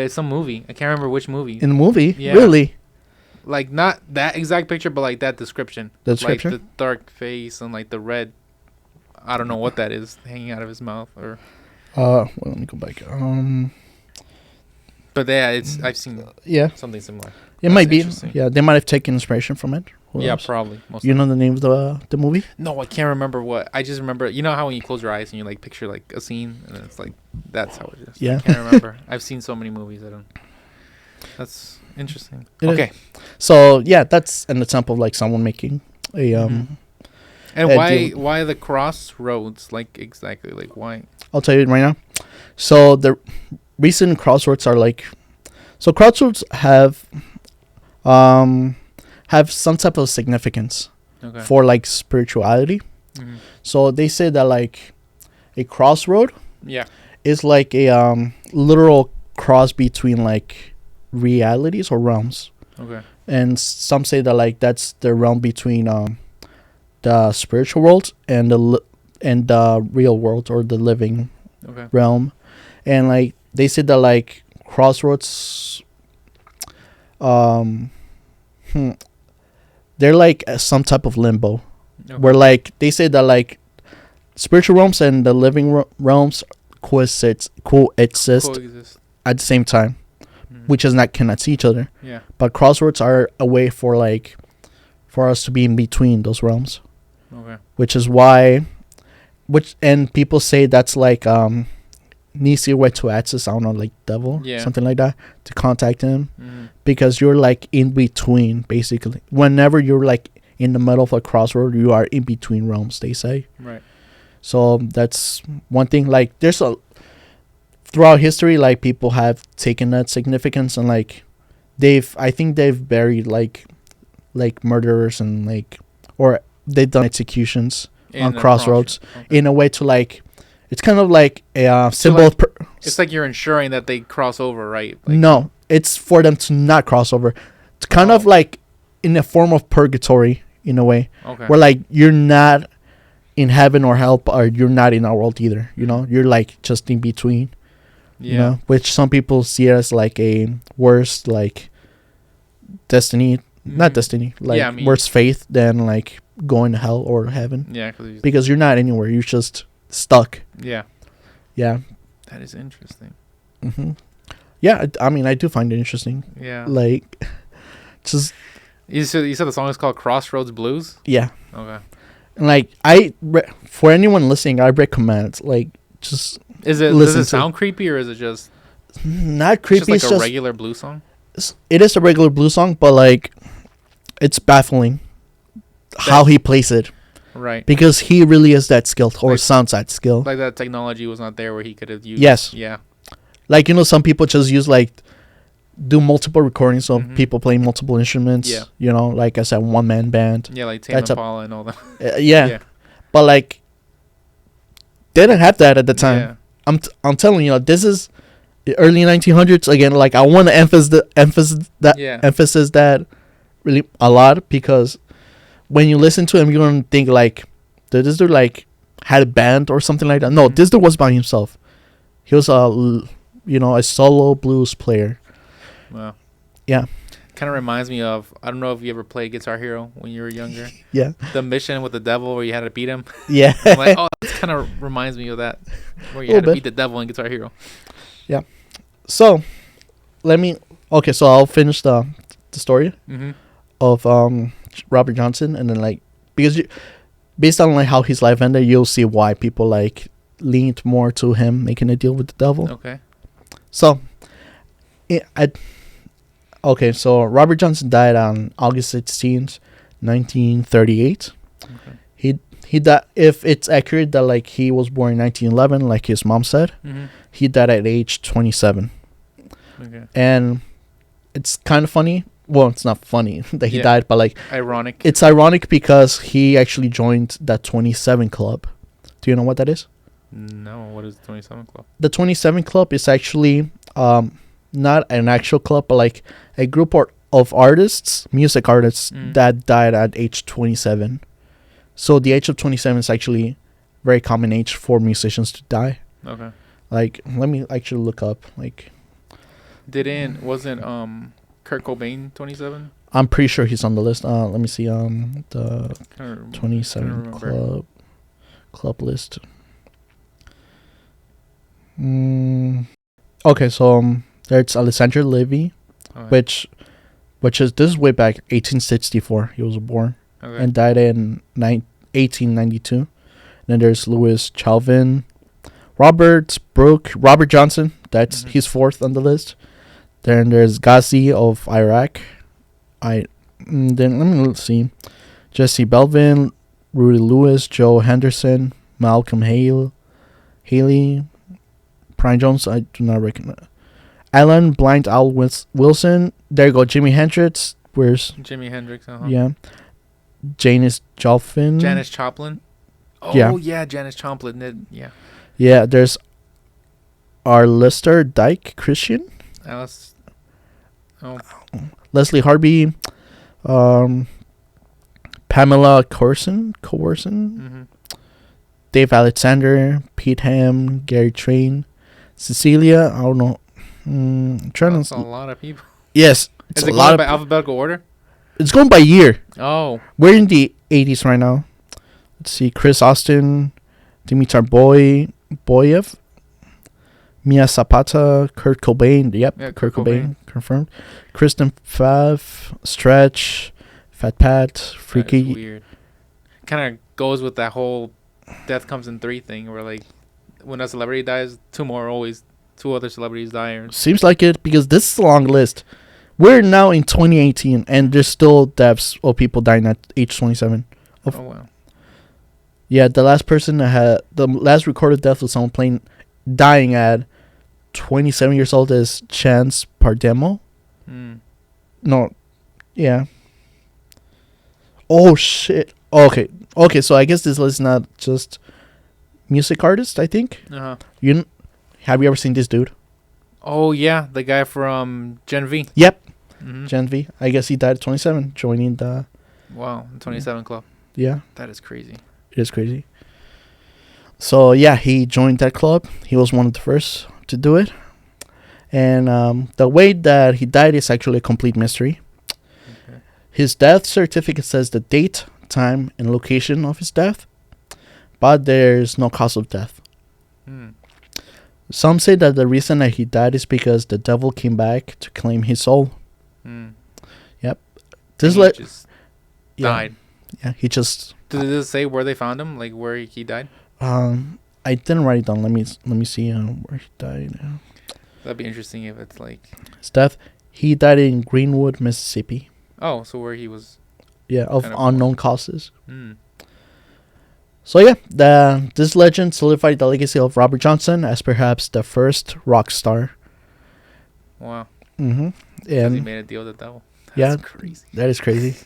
[SPEAKER 2] Some movie. I can't remember which movie.
[SPEAKER 1] In the movie?
[SPEAKER 2] Yeah.
[SPEAKER 1] Really?
[SPEAKER 2] Like not that exact picture, but like that description.
[SPEAKER 1] The description?
[SPEAKER 2] Like the dark face and like the red. I don't know what that is hanging out of his mouth or.
[SPEAKER 1] Well, let me go back.
[SPEAKER 2] But yeah, I've seen
[SPEAKER 1] Yeah.
[SPEAKER 2] something similar.
[SPEAKER 1] It might be.
[SPEAKER 2] interesting.
[SPEAKER 1] Yeah, they might have taken inspiration from it. Who
[SPEAKER 2] Yeah,
[SPEAKER 1] knows?
[SPEAKER 2] probably. Most
[SPEAKER 1] You know the name of the movie?
[SPEAKER 2] No, I can't remember what. I just remember. You know how when you close your eyes and you like picture like a scene, and it's like that's how it is.
[SPEAKER 1] Yeah.
[SPEAKER 2] I can't remember. I've seen so many movies. I don't. That's interesting.
[SPEAKER 1] It is.
[SPEAKER 2] Okay.
[SPEAKER 1] So yeah, that's an example of like someone making a
[SPEAKER 2] And
[SPEAKER 1] Uh,
[SPEAKER 2] why the crossroads? Like exactly, like why?
[SPEAKER 1] I'll tell you right now. So the recent crossroads are like, so crossroads have some type of significance
[SPEAKER 2] Okay.
[SPEAKER 1] for like spirituality.
[SPEAKER 2] Mhm.
[SPEAKER 1] So they say that like a crossroad
[SPEAKER 2] Yeah.
[SPEAKER 1] is like a literal cross between like realities or realms.
[SPEAKER 2] Okay.
[SPEAKER 1] And some say that like that's the realm between the spiritual world and the real world or the living
[SPEAKER 2] Okay.
[SPEAKER 1] realm. And like they said that like crossroads they're like some type of limbo
[SPEAKER 2] Okay.
[SPEAKER 1] where like they say that like spiritual realms and the living realms coexist
[SPEAKER 2] Coexist.
[SPEAKER 1] at the same time,
[SPEAKER 2] Mhm.
[SPEAKER 1] which is not cannot see each other.
[SPEAKER 2] Yeah.
[SPEAKER 1] But crossroads are a way for like for us to be in between those realms,
[SPEAKER 2] Okay.
[SPEAKER 1] which is why and people say that's like an easier way to access, I don't know, like devil,
[SPEAKER 2] Yeah.
[SPEAKER 1] something like that, to contact him,
[SPEAKER 2] Mhm.
[SPEAKER 1] because you're like in between basically. Whenever you're like in the middle of a crossroad, you are in between realms, they say.
[SPEAKER 2] Right.
[SPEAKER 1] So that's one thing. Like there's throughout history, like people have taken that significance and like I think they've buried like murderers and like, or they've done executions on
[SPEAKER 2] a
[SPEAKER 1] crossroads
[SPEAKER 2] Okay.
[SPEAKER 1] in a way to like, it's kind of like a symbol
[SPEAKER 2] like- It's like you're ensuring that they cross over, right? Like,
[SPEAKER 1] no, it's for them to not cross over. It's kind of like in a form of purgatory in a way,
[SPEAKER 2] okay.
[SPEAKER 1] where like you're not in heaven or hell, or you're not in our world either. You know, you're like just in between.
[SPEAKER 2] Yeah.
[SPEAKER 1] You know, which some people see as like a worse like destiny, not destiny, like
[SPEAKER 2] Yeah, I mean-
[SPEAKER 1] worse faith than like going to hell or heaven,
[SPEAKER 2] Yeah.
[SPEAKER 1] because you're not anywhere. You're just stuck.
[SPEAKER 2] Yeah.
[SPEAKER 1] Yeah.
[SPEAKER 2] That is interesting.
[SPEAKER 1] hmm Yeah, I mean, I do find it interesting.
[SPEAKER 2] Yeah.
[SPEAKER 1] Like, just
[SPEAKER 2] You said the song is called Crossroads Blues.
[SPEAKER 1] yeah,
[SPEAKER 2] Okay.
[SPEAKER 1] and like for anyone listening, I recommend like just
[SPEAKER 2] Does
[SPEAKER 1] Listen
[SPEAKER 2] it
[SPEAKER 1] to-
[SPEAKER 2] sound creepy or is it just
[SPEAKER 1] not creepy.
[SPEAKER 2] just like
[SPEAKER 1] It's
[SPEAKER 2] a
[SPEAKER 1] just
[SPEAKER 2] regular blues song?
[SPEAKER 1] it is a regular blues song, but like it's baffling how he plays it,
[SPEAKER 2] Right.
[SPEAKER 1] because he really is that skilled, or
[SPEAKER 2] Like-
[SPEAKER 1] sounds that skilled.
[SPEAKER 2] Like that technology was not there where he could have used.
[SPEAKER 1] Yes.
[SPEAKER 2] Yeah.
[SPEAKER 1] Like, you know, some people just use like do multiple recordings of
[SPEAKER 2] Mhm.
[SPEAKER 1] people playing multiple instruments.
[SPEAKER 2] Yeah.
[SPEAKER 1] You know, like as a one man band.
[SPEAKER 2] Yeah, like Tame
[SPEAKER 1] That's a-
[SPEAKER 2] Impala and all that.
[SPEAKER 1] Yeah. But like they didn't have that at the time.
[SPEAKER 2] Yeah.
[SPEAKER 1] I'm telling you, this is the early 1900s again. Like, I want to emphasis that really a lot, because when you listen to him, you're gonna think like, did this dude like had a band or something like that? No,
[SPEAKER 2] Mhm.
[SPEAKER 1] this dude was by himself. He was a solo blues player.
[SPEAKER 2] Wow.
[SPEAKER 1] Yeah.
[SPEAKER 2] Kind of reminds me of, I don't know if you ever played Guitar Hero when you were younger.
[SPEAKER 1] Yeah,
[SPEAKER 2] The mission with the devil where you had to beat him.
[SPEAKER 1] yeah.
[SPEAKER 2] I'm like, oh, that kind of reminds me of that. Where you had to
[SPEAKER 1] Little
[SPEAKER 2] beat the devil in Guitar Hero.
[SPEAKER 1] So, so I'll finish the story
[SPEAKER 2] Mm-hmm.
[SPEAKER 1] of Robert Johnson, and then like, because based on like how his life ended, you'll see why people like leaned more to him making a deal with the devil.
[SPEAKER 2] Okay.
[SPEAKER 1] So, so Robert Johnson died on August 16th, 1938.
[SPEAKER 2] Okay.
[SPEAKER 1] He died, if it's accurate that like he was born in 1911, like his mom said,
[SPEAKER 2] Mm-hmm.
[SPEAKER 1] he died at age 27.
[SPEAKER 2] Okay.
[SPEAKER 1] And it's kind of funny. Well, it's not funny that he
[SPEAKER 2] Yeah.
[SPEAKER 1] died, but like
[SPEAKER 2] Ironic.
[SPEAKER 1] it's ironic because he actually joined that 27 club. Do you know what that is?
[SPEAKER 2] No, what is the 27 Club?
[SPEAKER 1] The 27 club is actually not an actual club, but like a group of artists, music artists, that died at age 27. So the age of 27 is actually very common age for musicians to die.
[SPEAKER 2] Okay.
[SPEAKER 1] Like, let me actually look up. Like,
[SPEAKER 2] Wasn't Kurt Cobain 27?
[SPEAKER 1] I'm pretty sure he's on the list. Let me see. The
[SPEAKER 2] Kinda
[SPEAKER 1] 27
[SPEAKER 2] remember.
[SPEAKER 1] club list. Okay, so there's Alessandro Levy,
[SPEAKER 2] Okay.
[SPEAKER 1] which is, this is way back 1864. He was born
[SPEAKER 2] Okay.
[SPEAKER 1] and died in 1892. Then there's Louis Chalvin, Robert Johnson. That's
[SPEAKER 2] Mhm.
[SPEAKER 1] he's fourth on the list. Then there's Ghazi of Iraq. Then let me see. Jesse Belvin, Rudy Lewis, Joe Henderson, Malcolm Haley, Brian Jones. I do not recognize. Alan Blind Owl Wilson. There you go. Jimi Hendrix. Where's
[SPEAKER 2] Jimi Hendrix?
[SPEAKER 1] yeah. Janis Joplin.
[SPEAKER 2] Janis Joplin. Oh
[SPEAKER 1] Yeah.
[SPEAKER 2] yeah, Janis Joplin. Yeah.
[SPEAKER 1] Yeah. There's our Lester Dyke Christian.
[SPEAKER 2] Alice. Oh.
[SPEAKER 1] Leslie Harvey. Pamela Coerson.
[SPEAKER 2] Mm-hmm.
[SPEAKER 1] Dave Alexander. Pete Ham. Gary Train. Cecilia. I don't know.
[SPEAKER 2] That's a lot of people.
[SPEAKER 1] Yes. It's
[SPEAKER 2] Is
[SPEAKER 1] a
[SPEAKER 2] it
[SPEAKER 1] lot
[SPEAKER 2] going
[SPEAKER 1] of.
[SPEAKER 2] by alphabetical order?
[SPEAKER 1] It's going by year.
[SPEAKER 2] Oh.
[SPEAKER 1] We're in the 80s right now. Let's see. Chris Austin. Dimitar Boyev. Mia Zapata. Kurt Cobain. Yep.
[SPEAKER 2] Yeah,
[SPEAKER 1] Kurt
[SPEAKER 2] Kurt
[SPEAKER 1] Cobain. Confirmed. Kristen Fav. Stretch. Fat Pat.
[SPEAKER 2] That is
[SPEAKER 1] Freaky.
[SPEAKER 2] weird. Kind of goes with that whole death comes in three thing where like when a celebrity dies, two other celebrities die. Or,
[SPEAKER 1] Seems like it, because this is a long list. We're now in 2018 and there's still deaths of people dying at age 27.
[SPEAKER 2] oh wow.
[SPEAKER 1] Yeah, the last recorded death of someone dying at 27 years old is Chance Pardemo.
[SPEAKER 2] Mm.
[SPEAKER 1] No, yeah. Oh shit. Okay, so I guess this list is not just music artists. I think
[SPEAKER 2] Uh-huh.
[SPEAKER 1] Have you ever seen this dude?
[SPEAKER 2] Oh yeah, the guy from Gen V.
[SPEAKER 1] Yep,
[SPEAKER 2] Mm-hmm.
[SPEAKER 1] Gen V. I guess he died at 27, joining the.
[SPEAKER 2] Wow, 27 Club.
[SPEAKER 1] Yeah,
[SPEAKER 2] That is crazy.
[SPEAKER 1] it is crazy. So yeah, he joined that club. He was one of the first to do it, and the way that he died is actually a complete mystery.
[SPEAKER 2] Okay.
[SPEAKER 1] His death certificate says the date, time, and location of his death, but there's no cause of death.
[SPEAKER 2] Hmm.
[SPEAKER 1] Some say that the reason that he died is because the devil came back to claim his soul.
[SPEAKER 2] Hmm.
[SPEAKER 1] This
[SPEAKER 2] He just
[SPEAKER 1] yeah,
[SPEAKER 2] died.
[SPEAKER 1] yeah, he just.
[SPEAKER 2] Did it say where they found him? Like where he died?
[SPEAKER 1] I didn't write it down. Let me see where he died.
[SPEAKER 2] That'd be interesting if it's like.
[SPEAKER 1] His death. He died in Greenwood, Mississippi.
[SPEAKER 2] Oh, so where he was.
[SPEAKER 1] Yeah, of
[SPEAKER 2] Kind of
[SPEAKER 1] unknown causes.
[SPEAKER 2] Hmm.
[SPEAKER 1] So yeah, this legend solidified the legacy of Robert Johnson as perhaps the first rock star.
[SPEAKER 2] Wow.
[SPEAKER 1] Mm-hmm.
[SPEAKER 2] Because he
[SPEAKER 1] And
[SPEAKER 2] made a deal with the devil.
[SPEAKER 1] yeah,
[SPEAKER 2] That's crazy.
[SPEAKER 1] that is crazy.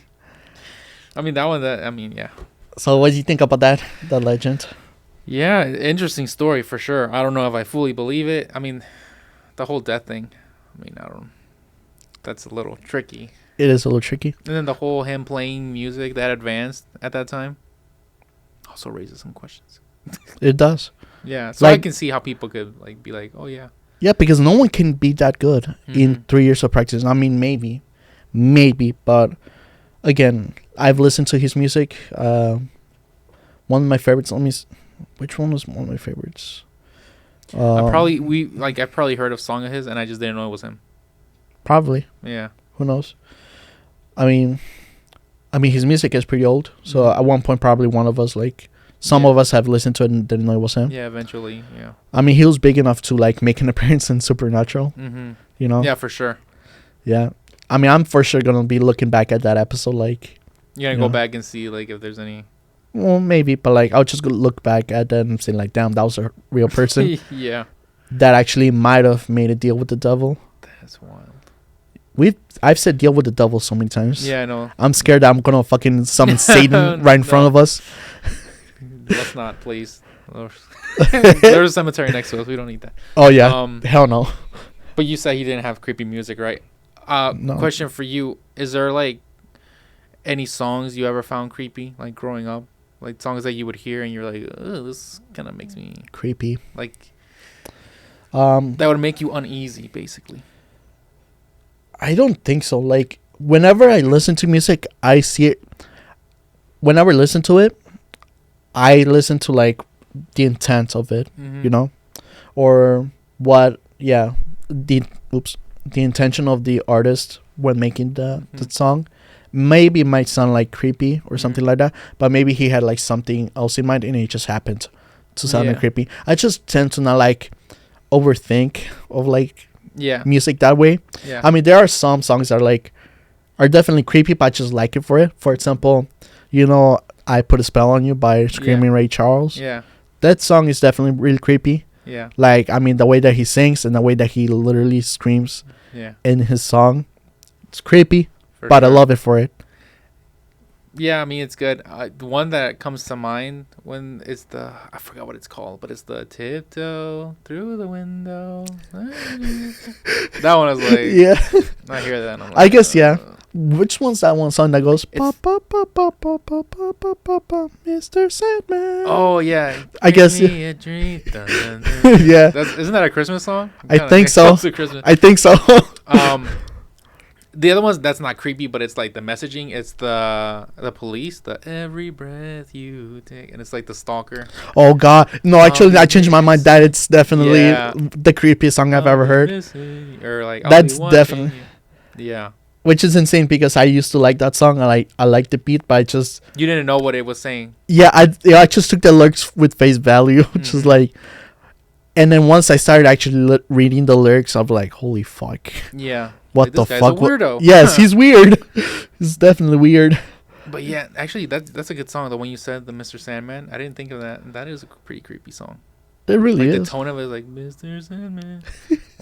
[SPEAKER 2] I mean, that one. I mean, yeah.
[SPEAKER 1] So what do you think about that? The legend.
[SPEAKER 2] Yeah, interesting story for sure. I don't know if I fully believe it. I mean, the whole death thing. I mean, I don't. That's a little tricky.
[SPEAKER 1] It is a little tricky.
[SPEAKER 2] And then the whole him playing music that advanced at that time also raises some questions.
[SPEAKER 1] It does.
[SPEAKER 2] Yeah, so I
[SPEAKER 1] Like-
[SPEAKER 2] can see how people could like be like, "Oh yeah."
[SPEAKER 1] Yeah, because no one can be that good in
[SPEAKER 2] Mhm.
[SPEAKER 1] 3 years of practice. I mean, maybe, but again, I've listened to his music. One of my favorites. Which one was one of my favorites?
[SPEAKER 2] I probably heard a song of his and I just didn't know it was him.
[SPEAKER 1] Probably.
[SPEAKER 2] Yeah.
[SPEAKER 1] Who knows? I mean, his music is pretty old. So
[SPEAKER 2] Mhm.
[SPEAKER 1] at one point, probably one of us, like some
[SPEAKER 2] Yeah.
[SPEAKER 1] of us, have listened to it and didn't know it was him.
[SPEAKER 2] Yeah, eventually, yeah.
[SPEAKER 1] I mean, he was big enough to like make an appearance in Supernatural.
[SPEAKER 2] Mhm.
[SPEAKER 1] You know?
[SPEAKER 2] Yeah, for sure.
[SPEAKER 1] Yeah. I mean, I'm for sure gonna be looking back at that episode, like,
[SPEAKER 2] You're
[SPEAKER 1] Yeah.
[SPEAKER 2] going to go back and see like if there's any
[SPEAKER 1] well, maybe, but like, I'll just go look back at that and say, like, damn, that was a real person
[SPEAKER 2] Yeah.
[SPEAKER 1] that actually might have made a deal with the devil.
[SPEAKER 2] That's wild.
[SPEAKER 1] I've said deal with the devil so many times.
[SPEAKER 2] Yeah, I know.
[SPEAKER 1] I'm scared that I'm gonna fucking summon Satan right in front
[SPEAKER 2] No.
[SPEAKER 1] of us.
[SPEAKER 2] Let's not, please. There's a cemetery next to us. We don't need that.
[SPEAKER 1] Oh yeah,
[SPEAKER 2] Um,
[SPEAKER 1] hell no.
[SPEAKER 2] but you said he didn't have creepy music, right?
[SPEAKER 1] No.
[SPEAKER 2] Question for you: is there like any songs you ever found creepy, like growing up, like songs that you would hear and you're like, "Oh, this kind of makes me
[SPEAKER 1] Creepy.
[SPEAKER 2] like
[SPEAKER 1] Um,
[SPEAKER 2] that would make you uneasy, basically."
[SPEAKER 1] I don't think so. Like, whenever I listen to music, I see it. Whenever I listen to it, I listen to like the intent of it,
[SPEAKER 2] Mhm.
[SPEAKER 1] you know, or what? Yeah, the intention of the artist when making the
[SPEAKER 2] Mhm.
[SPEAKER 1] song. Maybe it might sound like creepy or something
[SPEAKER 2] Mhm.
[SPEAKER 1] like that, but maybe he had like something else in mind and it just happened to sound
[SPEAKER 2] Yeah.
[SPEAKER 1] creepy. I just tend to not like overthink of like
[SPEAKER 2] Yeah,
[SPEAKER 1] music that way.
[SPEAKER 2] yeah.
[SPEAKER 1] I mean, there are some songs that are definitely creepy, but I just like it for it. For example, I Put a Spell on You by Screaming Ray Charles.
[SPEAKER 2] Yeah,
[SPEAKER 1] That song is definitely really creepy.
[SPEAKER 2] yeah,
[SPEAKER 1] Like, I mean, the way that he sings and the way that he literally screams
[SPEAKER 2] yeah.
[SPEAKER 1] in his song, it's creepy,
[SPEAKER 2] for
[SPEAKER 1] but I
[SPEAKER 2] sure.
[SPEAKER 1] love it for it.
[SPEAKER 2] Yeah, I mean it's good. The one that comes to mind when it's I forgot what it's called, but it's the tiptoe through the window. That one is like,
[SPEAKER 1] Yeah.
[SPEAKER 2] I hear that. And I'm like,
[SPEAKER 1] I guess, yeah. Which one's that one song that goes,
[SPEAKER 2] It's-
[SPEAKER 1] pa, pa, pa, pa, pa, pa, pa, pa, pa, pa, Mr. Sandman?
[SPEAKER 2] Oh yeah.
[SPEAKER 1] I guess,
[SPEAKER 2] Bring me a dream. Dun, dun, dun, dun.
[SPEAKER 1] Yeah.
[SPEAKER 2] Isn't that a Christmas song?
[SPEAKER 1] I
[SPEAKER 2] Kinda
[SPEAKER 1] think so.
[SPEAKER 2] close to Christmas.
[SPEAKER 1] I think so.
[SPEAKER 2] The other ones that's not creepy, but it's like the messaging. It's the police. The every breath you take, and it's like the stalker.
[SPEAKER 1] Oh God, no! Actually, I changed my mind. That it's definitely
[SPEAKER 2] Yeah.
[SPEAKER 1] the creepiest song I've ever heard.
[SPEAKER 2] Or like I'll
[SPEAKER 1] That's
[SPEAKER 2] be watching
[SPEAKER 1] definitely-
[SPEAKER 2] you. Yeah.
[SPEAKER 1] Which is insane because I used to like that song. I like the beat, but I just
[SPEAKER 2] You didn't know what it was saying.
[SPEAKER 1] I just took the lyrics with face value, which is
[SPEAKER 2] Mhm.
[SPEAKER 1] like. And then once I started actually reading the lyrics, I'm like, holy fuck,
[SPEAKER 2] Yeah.
[SPEAKER 1] what
[SPEAKER 2] Like,
[SPEAKER 1] the
[SPEAKER 2] this guy's
[SPEAKER 1] fuck?
[SPEAKER 2] a weirdo.
[SPEAKER 1] Yes, he's weird. He's definitely weird.
[SPEAKER 2] But yeah, actually, that's a good song. The one you said, the Mr. Sandman. I didn't think of that. That is a pretty creepy song.
[SPEAKER 1] It really
[SPEAKER 2] Like the
[SPEAKER 1] is.
[SPEAKER 2] tone of it is like Mr. Sandman.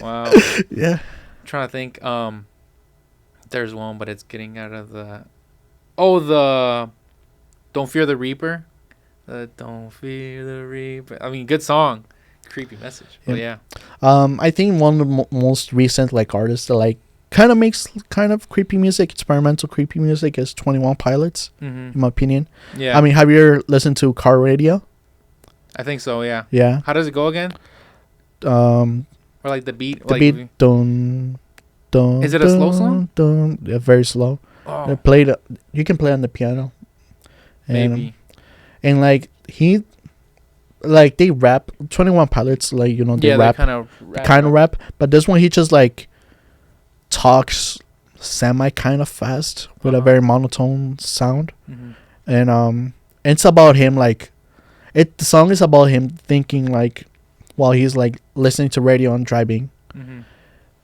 [SPEAKER 2] Wow.
[SPEAKER 1] Yeah.
[SPEAKER 2] Trying to think. There's one, but it's getting out of the. Oh, the Don't Fear the Reaper. Don't Fear the Reaper. I mean, good song. creepy message.
[SPEAKER 1] Yeah.
[SPEAKER 2] But yeah.
[SPEAKER 1] I think one of the most recent like artists that like kind of makes kind of creepy music, experimental creepy music, is 21 Pilots. In my opinion.
[SPEAKER 2] Yeah.
[SPEAKER 1] I mean, have you ever listened to Car Radio?
[SPEAKER 2] I think so. Yeah.
[SPEAKER 1] Yeah.
[SPEAKER 2] How does it go again?
[SPEAKER 1] Um,
[SPEAKER 2] Or like the beat?
[SPEAKER 1] the
[SPEAKER 2] Like,
[SPEAKER 1] beat dun dun.
[SPEAKER 2] Is it a slow song?
[SPEAKER 1] Dun, yeah, very slow. They
[SPEAKER 2] oh,
[SPEAKER 1] played. You can play on the piano. And,
[SPEAKER 2] maybe.
[SPEAKER 1] And like they rap. 21 Pilots, like, you know, they rap.
[SPEAKER 2] Kind of
[SPEAKER 1] Rap. But this one, he just like talks semi kind of fast with a very monotone sound. And it's about him like the song is about him thinking like while he's like listening to radio and driving.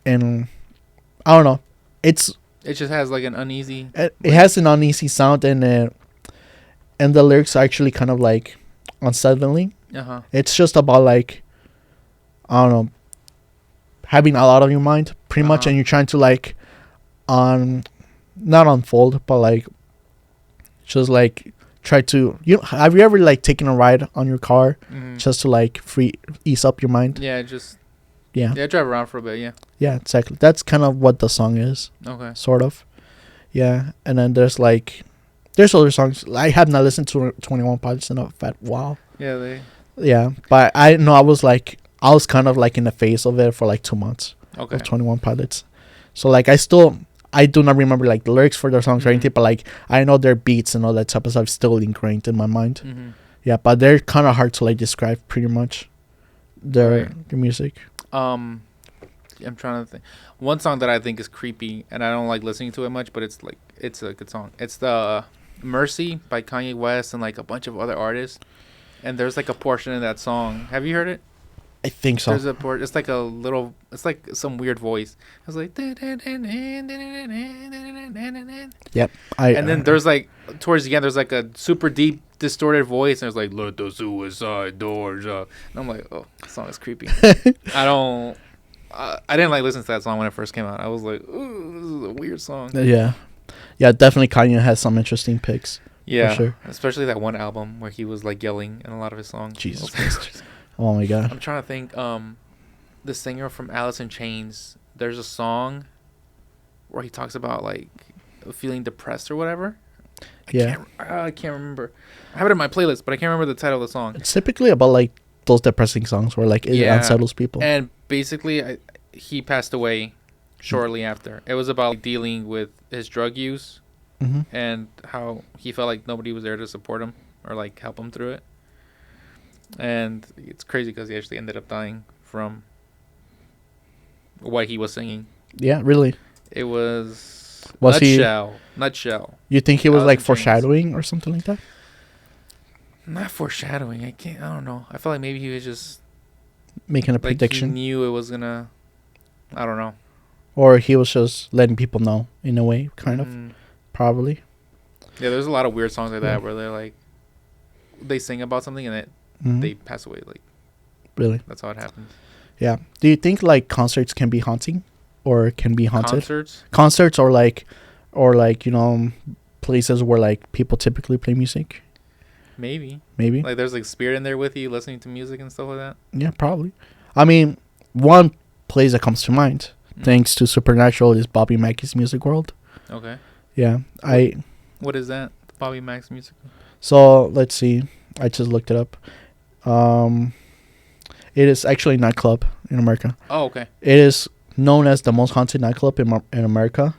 [SPEAKER 1] And I don't know, it
[SPEAKER 2] just has like an uneasy,
[SPEAKER 1] it has an uneasy sound, and the lyrics are actually kind of like unsettling. It's just about like, I don't know, having a lot on your mind pretty much, and you're trying to like not unfold, but like just like try to, have you ever like taken a ride on your car just to like ease up your mind?
[SPEAKER 2] Yeah, drive around for a bit.
[SPEAKER 1] Yeah, exactly. That's kind of what the song is.
[SPEAKER 2] Okay.
[SPEAKER 1] Sort of. Yeah, and then there's other songs. I have not listened to 21 Pilots in a fat while. Yeah, but I know I was kind of like in the phase of it for like 2 months.
[SPEAKER 2] Okay.
[SPEAKER 1] Of 21 Pilots. So like I do not remember like the lyrics for their songs or anything, but like I know their beats and all that type of stuff still ingrained in my mind. Yeah, but they're kind of hard to like describe pretty much their music.
[SPEAKER 2] I'm trying to think. One song that I think is creepy and I don't like listening to it much, but it's a good song. It's the Mercy by Kanye West and like a bunch of other artists. And there's like a portion in that song. Have you heard it?
[SPEAKER 1] I think so.
[SPEAKER 2] There's a part. It's like it's like some weird voice. It's like.
[SPEAKER 1] Yep.
[SPEAKER 2] And then there's like towards the end, there's like a super deep distorted voice, and it's like "Let the suicide doors up." And I'm like, oh, this song is creepy. I didn't like listen to that song when it first came out. I was like, ooh, this is a weird song.
[SPEAKER 1] Yeah, definitely Kanye has some interesting picks.
[SPEAKER 2] Yeah,
[SPEAKER 1] for sure.
[SPEAKER 2] Especially that one album where he was like yelling in a lot of his songs.
[SPEAKER 1] Jesus Christ. Oh my God.
[SPEAKER 2] I'm trying to think. The singer from Alice in Chains. There's a song where he talks about like feeling depressed or whatever. I can't remember. I have it in my playlist, but I can't remember the title of the song.
[SPEAKER 1] It's typically about like those depressing songs where like it unsettles people.
[SPEAKER 2] And basically, he passed away shortly after. It was about like, dealing with his drug use and how he felt like nobody was there to support him or like help him through it. And it's crazy because he actually ended up dying from what he was singing.
[SPEAKER 1] Yeah, really.
[SPEAKER 2] It was Nutshell.
[SPEAKER 1] You think he was like foreshadowing or something like that?
[SPEAKER 2] Not foreshadowing. I don't know. I feel like maybe he was just
[SPEAKER 1] making a prediction.
[SPEAKER 2] He knew it was gonna. I don't know.
[SPEAKER 1] Or he was just letting people know in a way, kind of. Probably.
[SPEAKER 2] Yeah, there's a lot of weird songs like that where they're like, they sing about something and they pass away. Like,
[SPEAKER 1] really?
[SPEAKER 2] That's how it happens.
[SPEAKER 1] Yeah. Do you think like concerts can be haunting, or can be haunted?
[SPEAKER 2] Concerts
[SPEAKER 1] or like places where like people typically play music.
[SPEAKER 2] Maybe.
[SPEAKER 1] Like
[SPEAKER 2] there's like spirit in there with you, listening to music and stuff like that.
[SPEAKER 1] Yeah, probably. I mean, one place that comes to mind, thanks to Supernatural, is Bobby Mackey's Music World.
[SPEAKER 2] Okay.
[SPEAKER 1] Yeah,
[SPEAKER 2] What is that? Bobby Mackey's Music.
[SPEAKER 1] So let's see. I just looked it up. It is actually a nightclub in America.
[SPEAKER 2] Oh, okay.
[SPEAKER 1] It is known as the most haunted nightclub in America.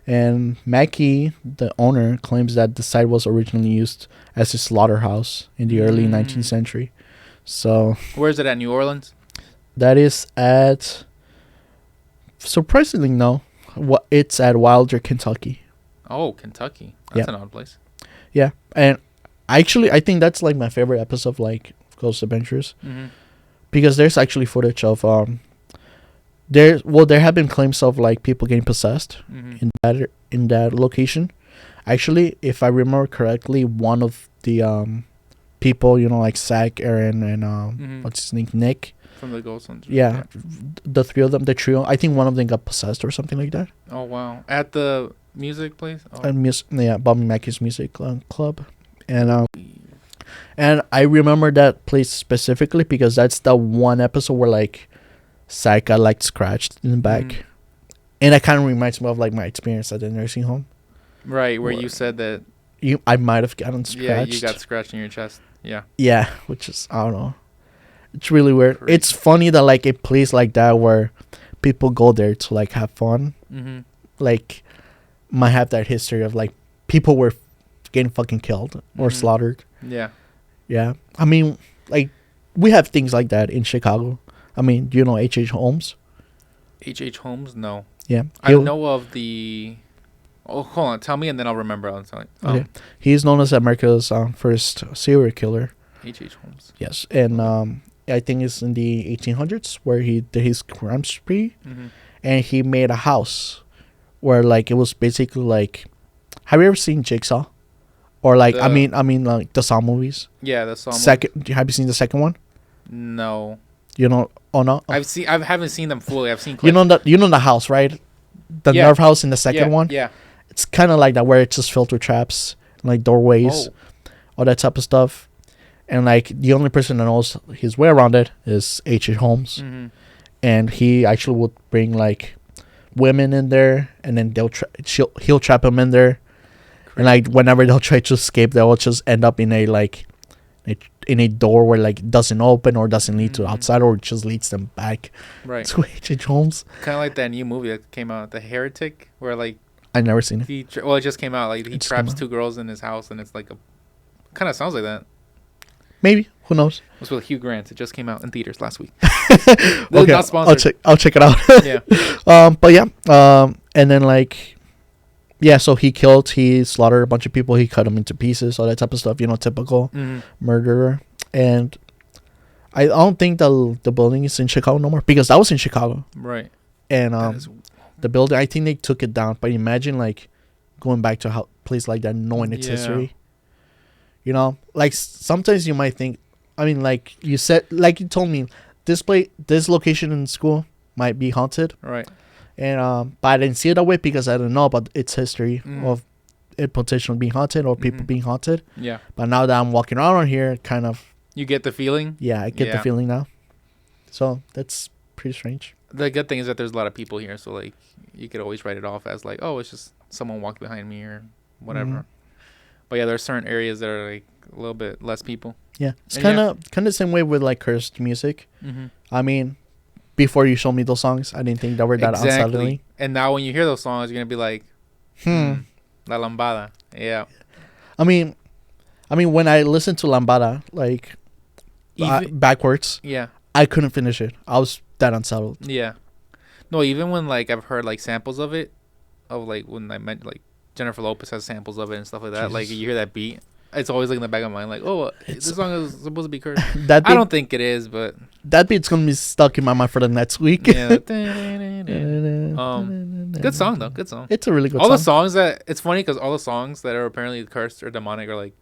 [SPEAKER 1] And Mackey, the owner, claims that the site was originally used as a slaughterhouse in the early 19th century. So,
[SPEAKER 2] where is it at? New Orleans?
[SPEAKER 1] That is at, surprisingly, no. It's at Wilder, Kentucky.
[SPEAKER 2] Oh, Kentucky. That's an odd place.
[SPEAKER 1] Yeah. And actually, I think that's like my favorite episode of like Ghost Adventures. Because there's actually footage of there have been claims of like people getting possessed in that location. Actually, if I remember correctly, one of the people, like Zach, Aaron, and what's his name, Nick
[SPEAKER 2] from the Ghost Hunters.
[SPEAKER 1] Yeah, the three of them, the trio. I think one of them got possessed or something like that.
[SPEAKER 2] Oh wow! At the music place.
[SPEAKER 1] Bobby Mackey's Music Club, and And I remember that place specifically because that's the one episode where like Psych got like scratched in the back.
[SPEAKER 2] Mhm.
[SPEAKER 1] And that kind of reminds me of like my experience at the nursing home.
[SPEAKER 2] Right, where
[SPEAKER 1] Or-
[SPEAKER 2] you said that.
[SPEAKER 1] I might have gotten scratched.
[SPEAKER 2] Yeah, you got scratched in your chest. Yeah.
[SPEAKER 1] Yeah, which is, I don't know. It's really weird.
[SPEAKER 2] Crazy.
[SPEAKER 1] It's funny that like a place like that where people go there to like have fun,
[SPEAKER 2] Mm-hmm.
[SPEAKER 1] like might have that history of like people were getting fucking killed or
[SPEAKER 2] Mhm.
[SPEAKER 1] slaughtered.
[SPEAKER 2] Yeah.
[SPEAKER 1] Yeah. I mean, like we have things like that in Chicago. I mean, do you know H.H. Holmes?
[SPEAKER 2] H.H. Holmes? No.
[SPEAKER 1] Yeah.
[SPEAKER 2] I know of the. Oh, hold on. Tell me, and then I'll remember. I'll tell you.
[SPEAKER 1] Okay. He's known as America's first serial killer.
[SPEAKER 2] H.H. Holmes.
[SPEAKER 1] Yes. And I think it's in the 1800s where he did his crime spree.
[SPEAKER 2] Mm-hmm.
[SPEAKER 1] And he made a house where like it was basically like, have you ever seen Jigsaw? Or like I mean like the Saw movies.
[SPEAKER 2] Yeah, that's all.
[SPEAKER 1] Second, have you seen the second one?
[SPEAKER 2] No.
[SPEAKER 1] You know, oh no,
[SPEAKER 2] I haven't seen them fully. I've seen.
[SPEAKER 1] you know the house, right? The
[SPEAKER 2] Yeah.
[SPEAKER 1] nerve house in the second one.
[SPEAKER 2] Yeah.
[SPEAKER 1] It's kind of like that where it's just filled with traps, like doorways,
[SPEAKER 2] Oh.
[SPEAKER 1] all that type of stuff. And like the only person that knows his way around it is H.H. Holmes,
[SPEAKER 2] Mm-hmm.
[SPEAKER 1] and he actually would bring like women in there, and then he'll trap them in there, and like whenever they'll try to escape, they'll just end up in a like in a door where like doesn't open or doesn't lead to
[SPEAKER 2] Mhm.
[SPEAKER 1] outside or it just leads them back
[SPEAKER 2] Right.
[SPEAKER 1] to H.H. Holmes.
[SPEAKER 2] Kind of like that new movie that came out, The Heretic, where like
[SPEAKER 1] I've never seen it.
[SPEAKER 2] it just came out. Like he
[SPEAKER 1] It just came
[SPEAKER 2] traps
[SPEAKER 1] out.
[SPEAKER 2] 2 girls in his house, and it's like a kind of sounds like that.
[SPEAKER 1] Maybe, who knows?
[SPEAKER 2] It was with Hugh Grant. It just came out in theaters last week.
[SPEAKER 1] Okay,
[SPEAKER 2] Not sponsored.
[SPEAKER 1] I'll check it out.
[SPEAKER 2] Yeah.
[SPEAKER 1] But yeah, and then like, yeah, so he slaughtered a bunch of people. He cut them into pieces, all that type of stuff. You know, typical
[SPEAKER 2] Mm-hmm.
[SPEAKER 1] murderer. And I don't think the building is in Chicago no more because that was in Chicago.
[SPEAKER 2] Right.
[SPEAKER 1] And
[SPEAKER 2] That is-
[SPEAKER 1] the building, I think they took it down. But imagine like going back to a place like that, knowing its
[SPEAKER 2] Yeah.
[SPEAKER 1] history. You know, like sometimes you might think. I mean, like you said, like you told me, this location in school might be haunted.
[SPEAKER 2] right.
[SPEAKER 1] And but I didn't see it that way because I don't know about its history
[SPEAKER 2] Mm.
[SPEAKER 1] of it potentially being haunted or people
[SPEAKER 2] Mhm.
[SPEAKER 1] being haunted.
[SPEAKER 2] Yeah.
[SPEAKER 1] But now that I'm walking around here, kind of,
[SPEAKER 2] You get the feeling.
[SPEAKER 1] yeah, I get the
[SPEAKER 2] Yeah.
[SPEAKER 1] feeling now. So that's pretty strange.
[SPEAKER 2] The good thing is that there's a lot of people here, so like you could always write it off as like, oh, it's just someone walked behind me or whatever.
[SPEAKER 1] Mhm.
[SPEAKER 2] But yeah, there's certain areas that are like a little bit less people.
[SPEAKER 1] Yeah, it's
[SPEAKER 2] And
[SPEAKER 1] kind of the same way with like cursed music.
[SPEAKER 2] Mm-hmm.
[SPEAKER 1] I mean, before you showed me those songs, I didn't think they were that unsettling.
[SPEAKER 2] And now when you hear those songs, you're gonna be like, La Lambada. Yeah.
[SPEAKER 1] I mean, when I listened to Lambada, like backwards,
[SPEAKER 2] Yeah.
[SPEAKER 1] I couldn't finish it. I was that unsettled.
[SPEAKER 2] Yeah. No, even when like I've heard like samples of it, of like when I meant like Jennifer Lopez has samples of it and stuff like that. Like
[SPEAKER 1] Jesus.
[SPEAKER 2] you hear that beat, it's always like in the back of my mind, like, oh,
[SPEAKER 1] It's-
[SPEAKER 2] this song is supposed to be cursed.
[SPEAKER 1] That
[SPEAKER 2] I
[SPEAKER 1] beat,
[SPEAKER 2] don't think it is, but
[SPEAKER 1] that beat's gonna be stuck in my mind for the next week.
[SPEAKER 2] yeah. Good song though. Good song.
[SPEAKER 1] It's a really good
[SPEAKER 2] All
[SPEAKER 1] song.
[SPEAKER 2] the songs that it's funny because all the songs that are apparently cursed or demonic are like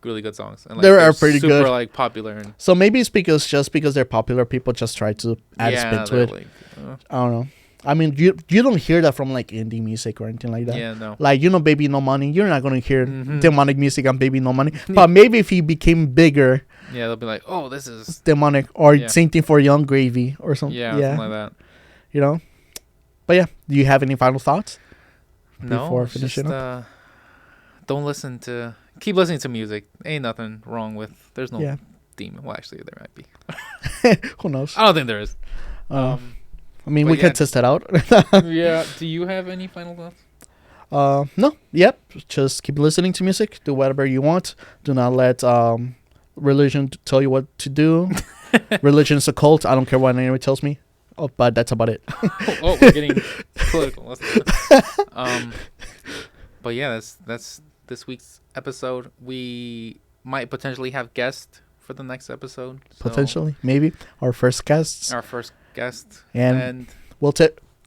[SPEAKER 2] really good songs. And like
[SPEAKER 1] They are
[SPEAKER 2] they're
[SPEAKER 1] pretty
[SPEAKER 2] super,
[SPEAKER 1] good.
[SPEAKER 2] like popular and
[SPEAKER 1] So maybe it's because they're popular, people just try to add a spin to
[SPEAKER 2] they're
[SPEAKER 1] it.
[SPEAKER 2] like,
[SPEAKER 1] I don't know. I mean, you don't hear that from like indie music or anything like that.
[SPEAKER 2] yeah, no.
[SPEAKER 1] Like Baby No Money, you're not gonna hear
[SPEAKER 2] Mhm.
[SPEAKER 1] demonic music on Baby No Money. But maybe if he became bigger,
[SPEAKER 2] Yeah, they'll be like, oh, this is
[SPEAKER 1] demonic, or
[SPEAKER 2] Yeah.
[SPEAKER 1] same thing for Young Gravy or something.
[SPEAKER 2] yeah,
[SPEAKER 1] Yeah,
[SPEAKER 2] something like that.
[SPEAKER 1] you know. But yeah, do you have any final thoughts?
[SPEAKER 2] No,
[SPEAKER 1] Before
[SPEAKER 2] it's
[SPEAKER 1] finishing
[SPEAKER 2] just, don't keep listening to music. Ain't nothing wrong with. There's no
[SPEAKER 1] Yeah.
[SPEAKER 2] demon. Well, actually, there might be.
[SPEAKER 1] Who knows?
[SPEAKER 2] I don't think there is.
[SPEAKER 1] I mean,
[SPEAKER 2] but
[SPEAKER 1] we
[SPEAKER 2] yeah.
[SPEAKER 1] can test it out.
[SPEAKER 2] Yeah. Do you have any final thoughts?
[SPEAKER 1] No. Yep. Just keep listening to music. Do whatever you want. Do not let religion tell you what to do. Religion is a cult. I don't care what anyone tells me. Oh, but that's about it.
[SPEAKER 2] Oh, we're getting political. But yeah, that's this week's episode. We might potentially have guests for the next episode. So
[SPEAKER 1] Potentially, maybe our first guests.
[SPEAKER 2] our first guest.
[SPEAKER 1] And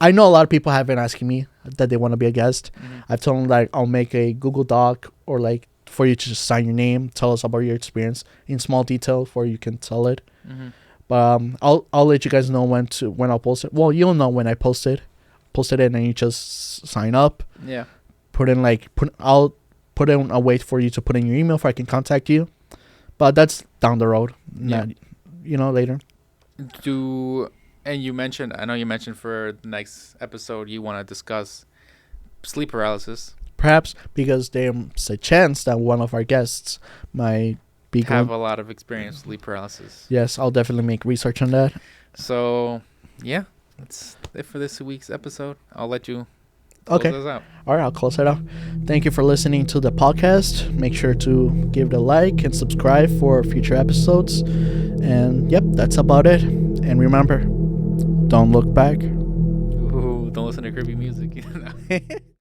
[SPEAKER 1] I know a lot of people have been asking me that they want to be a guest.
[SPEAKER 2] Mhm.
[SPEAKER 1] I've told them like I'll make a Google Doc or like for you to just sign your name, tell us about your experience in small detail before you can tell it.
[SPEAKER 2] Mhm.
[SPEAKER 1] But I'll let you guys know when I'll post it. Well, you'll know when I post it and then you just sign up.
[SPEAKER 2] Yeah.
[SPEAKER 1] I'll put in a way for you to put in your email so I can contact you. but that's down the road.
[SPEAKER 2] Yeah.
[SPEAKER 1] Not, later.
[SPEAKER 2] And you mentioned, I know you mentioned for the next episode you want to discuss sleep paralysis.
[SPEAKER 1] Perhaps because there's a chance that one of our guests might be
[SPEAKER 2] Have a lot of experience with sleep paralysis.
[SPEAKER 1] Yes, I'll definitely make research on that.
[SPEAKER 2] So, yeah, that's it for this week's episode. I'll let you close us out.
[SPEAKER 1] All right, I'll close it out. Thank you for listening to the podcast. Make sure to give it a like and subscribe for future episodes. And, yep, that's about it. And remember, don't look back.
[SPEAKER 2] Ooh, don't listen to creepy music.